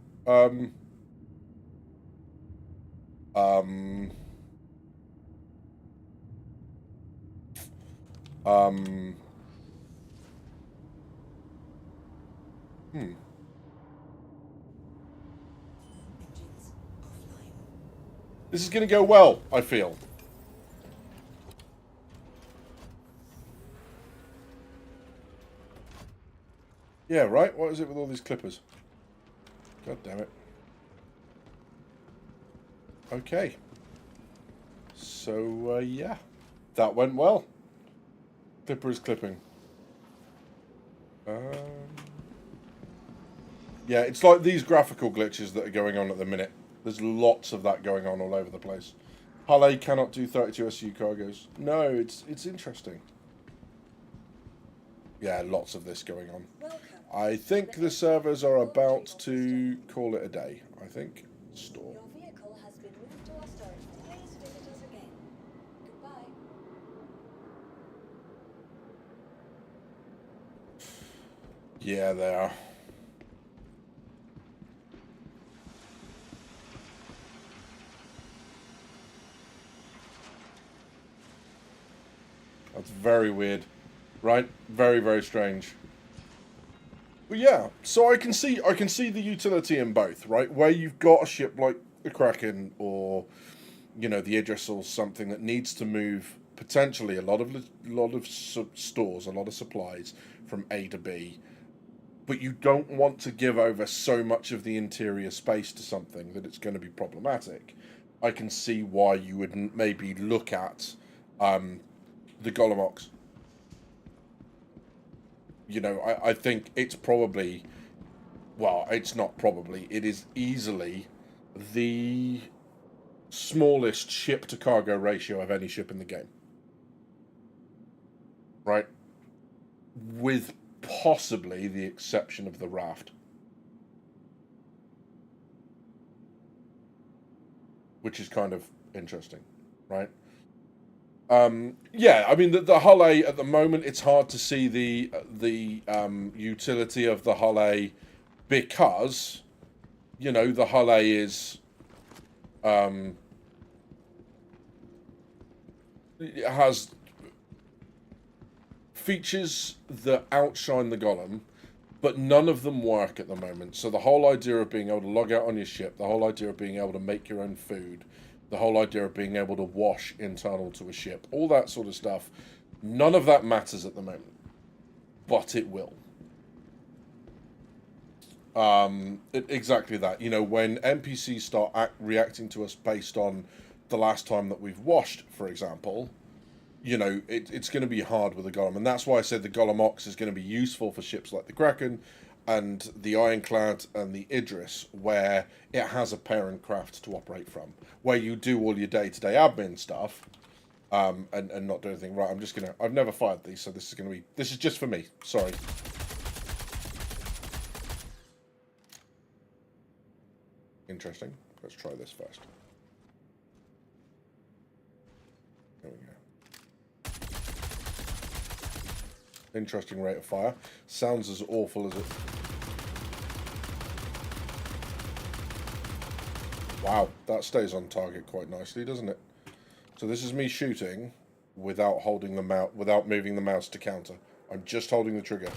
This is going to go well, I feel. Yeah, right? What is it with all these clippers? God damn it. Okay. So, yeah. That went well. Clipper is clipping. Yeah, it's like these graphical glitches that are going on at the minute. There's lots of that going on all over the place. Hull A cannot do 32 SU cargoes. No, it's interesting. Yeah, lots of this going on. I think the servers are about to call it a day. I think. Store. Your vehicle has been moved to our storage. Please visit us again. Goodbye. Yeah, they are. That's very weird, right? Very, very strange. But yeah, so I can see the utility in both, right? Where you've got a ship like the Kraken or, you know, the Idris or something that needs to move potentially a lot of stores, a lot of supplies from A to B, but you don't want to give over so much of the interior space to something that it's going to be problematic. I can see why you would maybe look at the Golem Ox. You know, I think it's probably, well, it's not probably, it is easily the smallest ship to cargo ratio of any ship in the game. Right? With possibly the exception of the raft. Which is kind of interesting, right? Yeah, I mean, the Hull A at the moment, it's hard to see the utility of the Hull A because, you know, the Hull A is... it has features that outshine the Golem, but none of them work at the moment. So the whole idea of being able to log out on your ship, the whole idea of being able to make your own food, the whole idea of being able to wash internal to a ship, all that sort of stuff, none of that matters at the moment. But it will. Exactly that. You know, when NPCs start reacting to us based on the last time that we've washed, for example, you know, it's going to be hard with the Golem. And that's why I said the Golem Ox is going to be useful for ships like the Kraken and the Ironclad and the Idris, where it has a parent craft to operate from, where you do all your day-to-day admin stuff, and not do anything. Right, I'm just going to... I've never fired these, so this is going to be... This is just for me. Sorry. Interesting. Let's try this first. There we go. Interesting rate of fire. Sounds as awful as it... Wow, that stays on target quite nicely, doesn't it? So this is me shooting without holding the mouse, without moving the mouse to counter. I'm just holding the trigger.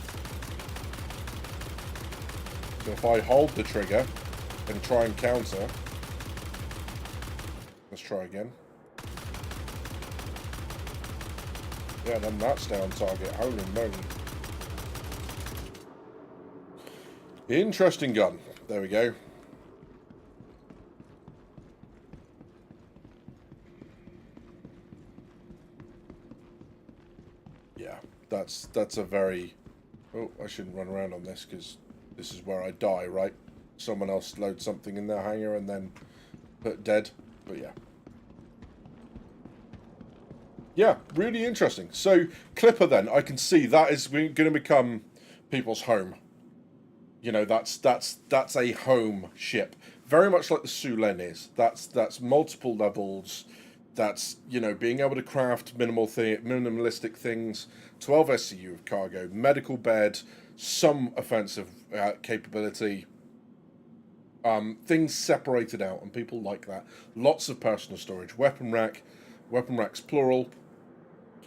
So if I hold the trigger and try and counter... Let's try again. Yeah, then that's down target. Holy moly. Interesting gun. There we go. Yeah, that's a very... Oh, I shouldn't run around on this because this is where I die, right? Someone else loads something in their hangar and then put dead. But yeah. Yeah, really interesting. So, Clipper then, I can see that is going to become people's home. You know, that's a home ship. Very much like the Sulen is. That's multiple levels. That's, you know, being able to craft minimalistic things. 12 SCU of cargo, medical bed, some offensive capability. Things separated out, and people like that. Lots of personal storage. Weapon racks plural.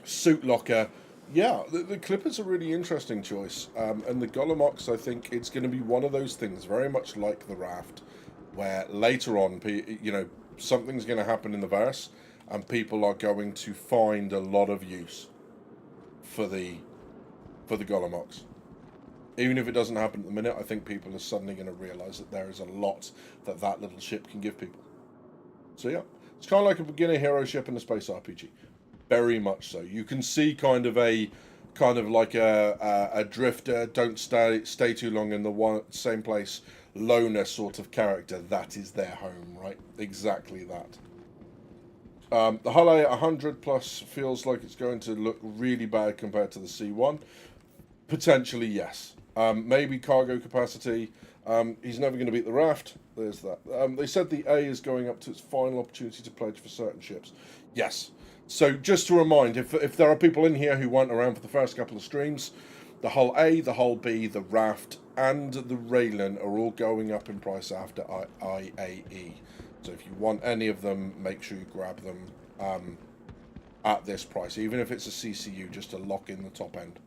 Suit locker. Yeah, the Clipper's a really interesting choice. And the Golem Ox, I think it's going to be one of those things, very much like the Raft, where later on, you know, something's going to happen in the verse, and people are going to find a lot of use for the Golem Ox. Even if it doesn't happen at the minute, I think people are suddenly going to realise that there is a lot that little ship can give people. So yeah, it's kind of like a beginner hero ship in a space RPG. Very much so. You can see kind of like a drifter, don't stay too long in the same place, loner sort of character. That is their home, right? Exactly that. The Hull A at 100 plus feels like it's going to look really bad compared to the C1. Potentially, yes. Maybe cargo capacity. He's never going to beat the Raft. There's that. They said the A is going up to its final opportunity to pledge for certain ships. Yes. So just to remind, if there are people in here who weren't around for the first couple of streams, the Hull A, the Hull B, the Raft, and the Raylan are all going up in price after IAE. So if you want any of them, make sure you grab them at this price, even if it's a CCU, just to lock in the top end.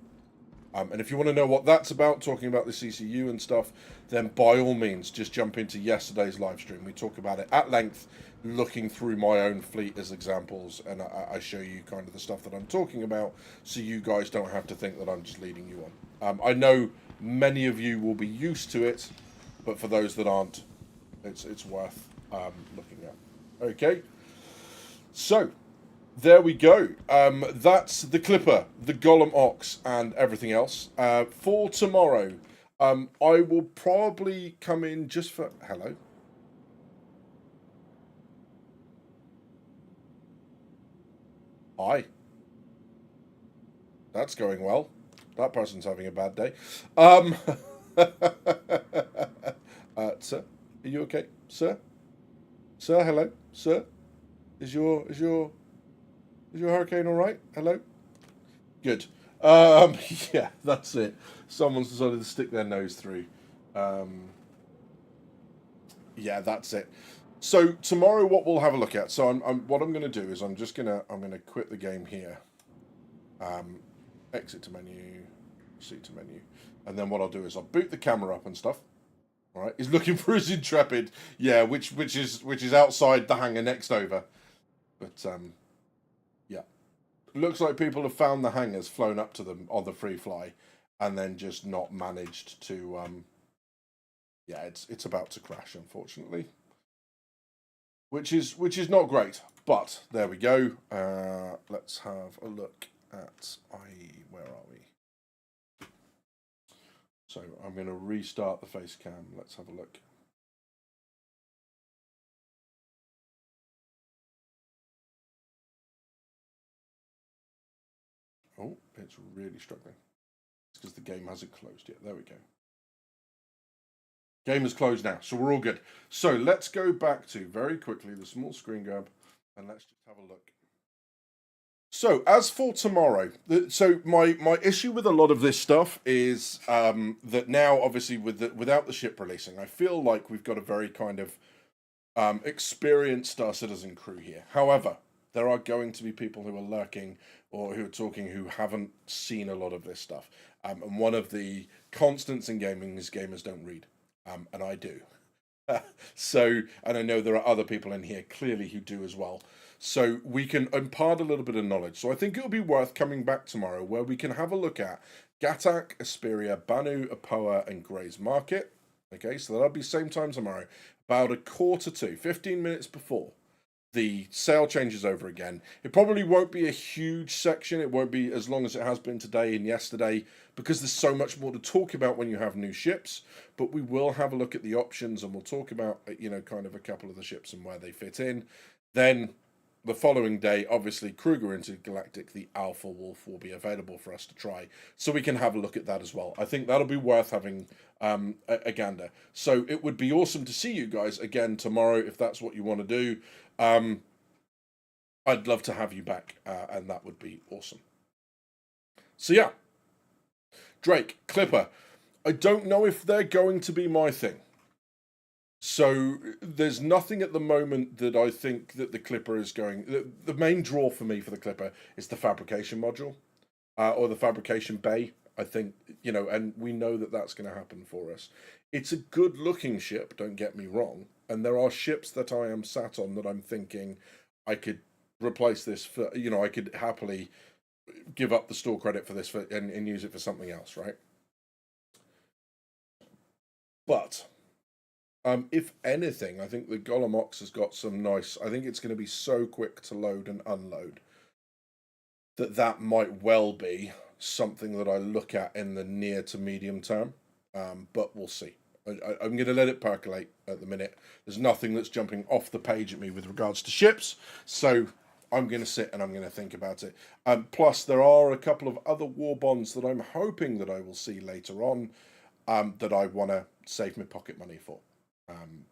And if you want to know what that's about, talking about the CCU and stuff, then by all means, just jump into yesterday's live stream. We talk about it at length, looking through my own fleet as examples, and I show you kind of the stuff that I'm talking about, so you guys don't have to think that I'm just leading you on. I know many of you will be used to it, but for those that aren't, it's worth looking at. Okay, so... there we go. That's the Clipper, the Golem Ox, and everything else. For tomorrow, I will probably come in just for... Hello? Hi. That's going well. That person's having a bad day. Sir, are you okay? Sir? Sir, hello? Sir? Is your hurricane alright? Hello? Good. Yeah, that's it. Someone's decided to stick their nose through. Yeah, that's it. So tomorrow, what we'll have a look at. So what I'm going to do is I'm going to quit the game here. Exit to menu, C to menu, and then what I'll do is I'll boot the camera up and stuff. All right, he's looking for his Intrepid. Yeah, which is outside the hangar next over. But yeah, looks like people have found the hangars, flown up to them on the free fly, and then just not managed to. Yeah, it's about to crash, unfortunately. Which is not great, but there we go. Let's have a look at IE. Where are we? So I'm going to restart the face cam. Let's have a look. Oh, it's really struggling. It's because the game hasn't closed yet. There we go. Game is closed now, so we're all good. So let's go back to, very quickly, the small screen grab, and let's just have a look. So, as for tomorrow, so my issue with a lot of this stuff is that now, obviously, without the ship releasing, I feel like we've got a very kind of experienced Star Citizen crew here. However, there are going to be people who are lurking or who are talking who haven't seen a lot of this stuff. And one of the constants in gaming is gamers don't read. And I do. So, and I know there are other people in here clearly who do as well. So we can impart a little bit of knowledge. So I think it would be worth coming back tomorrow where we can have a look at Gatak, Asperia, Banu, Apoa, and Grey's Market. Okay, so that'll be same time tomorrow, about 1:45, 15 minutes before the sale changes over again. It probably won't be a huge section. It won't be as long as it has been today and yesterday because there's so much more to talk about when you have new ships. But we will have a look at the options and we'll talk about, you know, kind of a couple of the ships and where they fit in. Then the following day, obviously, Kruger Intergalactic, the Alpha Wolf, will be available for us to try. So we can have a look at that as well. I think that'll be worth having a gander. So it would be awesome to see you guys again tomorrow if that's what you want to do. I'd love to have you back, and that would be awesome. So yeah, Drake, Clipper. I don't know if they're going to be my thing. So there's nothing at the moment that I think that the Clipper is going. The main draw for me for the Clipper is the fabrication module, or the fabrication bay. I think, you know, and we know that that's going to happen for us. It's a good looking ship, don't get me wrong. And there are ships that I am sat on that I'm thinking I could replace this for, you know, I could happily give up the store credit for this and use it for something else, right? But if anything, I think the Golem Ox has got some nice. I think it's going to be so quick to load and unload that might well be something that I look at in the near to medium term. But we'll see. I'm going to let it percolate at the minute. There's nothing that's jumping off the page at me with regards to ships, so I'm going to sit and I'm going to think about it. Plus, there are a couple of other war bonds that I'm hoping that I will see later on that I want to save my pocket money for.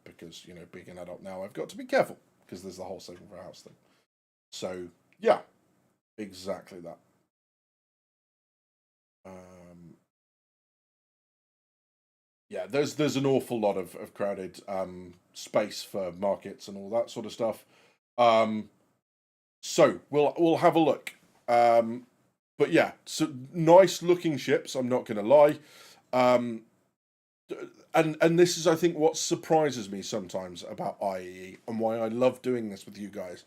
Because, you know, being an adult now, I've got to be careful because there's the whole saving for a house thing. So, yeah, exactly that. Yeah, there's an awful lot of crowded space for markets and all that sort of stuff. So we'll have a look. But yeah, so nice looking ships. I'm not going to lie. And this is, I think, what surprises me sometimes about IAE and why I love doing this with you guys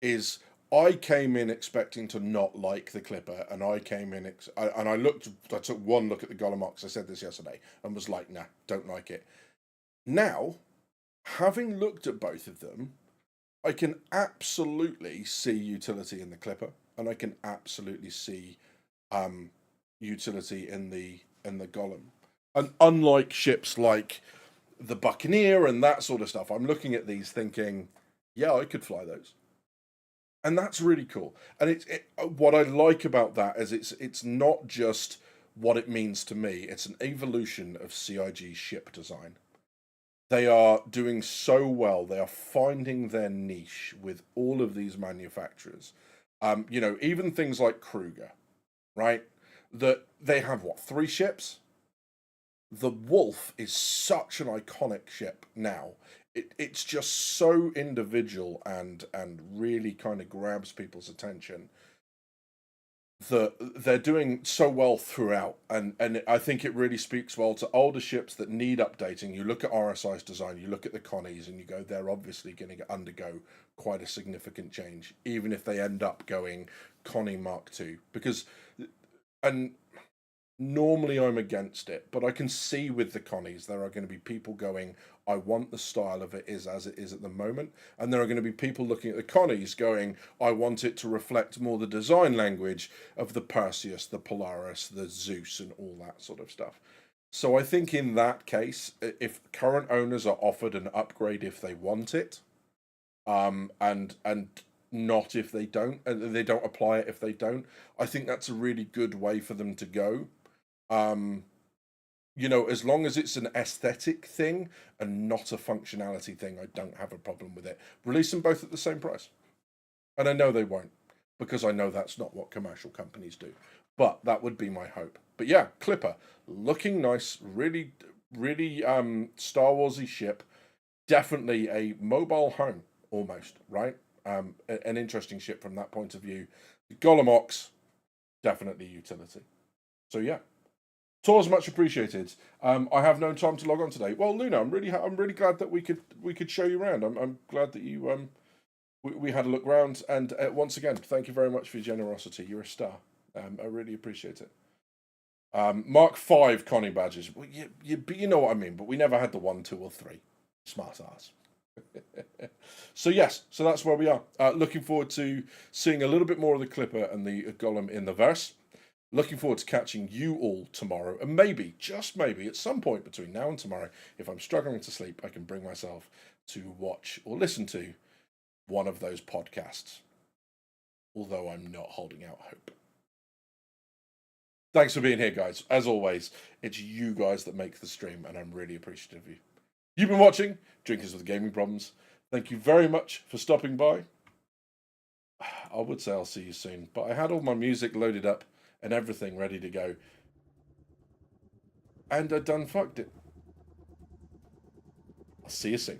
is I came in expecting to not like the Clipper, and I came in and I took one look at the Golem Ox. I said this yesterday and was like, nah, don't like it. Now, having looked at both of them, I can absolutely see utility in the Clipper, and I can absolutely see utility in the Golem. And unlike ships like the Buccaneer and that sort of stuff, I'm looking at these thinking, yeah, I could fly those. And that's really cool. And what I like about that is it's not just what it means to me. It's an evolution of CIG ship design. They are doing so well. They are finding their niche with all of these manufacturers. You know, even things like Kruger, right? That they have what, 3 ships? The Wolf is such an iconic ship now. It's just so individual and really kind of grabs people's attention. They're doing so well throughout, and I think it really speaks well to older ships that need updating. You look at RSI's design, you look at the Connies, and you go, they're obviously going to undergo quite a significant change, even if they end up going Connie Mark II. Because, and normally I'm against it, but I can see with the Connies there are going to be people going, I want the style of it is as it is at the moment, and there are going to be people looking at the Connies going, I want it to reflect more the design language of the Perseus, the Polaris, the Zeus, and all that sort of stuff. So I think in that case, if current owners are offered an upgrade if they want it, and not if they don't, and they don't apply it if they don't, I think that's a really good way for them to go. You know, as long as it's an aesthetic thing and not a functionality thing, I don't have a problem with it. Release them both at the same price. And I know they won't, because I know that's not what commercial companies do. But that would be my hope. But yeah, Clipper, looking nice, really, really Star Warsy ship. Definitely a mobile home, almost, right? An interesting ship from that point of view. Golem Ox, definitely utility. So yeah. Tours much appreciated. I have no time to log on today. Well, Luna, I'm really glad that we could show you around. I'm glad that you we had a look round, and once again, thank you very much for your generosity. You're a star. I really appreciate it. Mark 5 Connie badges. Well, you know what I mean. But we never had the 1, 2, or 3. Smart ass. So yes, so that's where we are. Looking forward to seeing a little bit more of the Clipper and the Golem in the verse. Looking forward to catching you all tomorrow, and maybe, just maybe, at some point between now and tomorrow, if I'm struggling to sleep, I can bring myself to watch or listen to one of those podcasts. Although I'm not holding out hope. Thanks for being here, guys. As always, it's you guys that make the stream, and I'm really appreciative of you. You've been watching Drinkers with Gaming Problems. Thank you very much for stopping by. I would say I'll see you soon, but I had all my music loaded up and everything ready to go. And I done fucked it. I'll see you soon.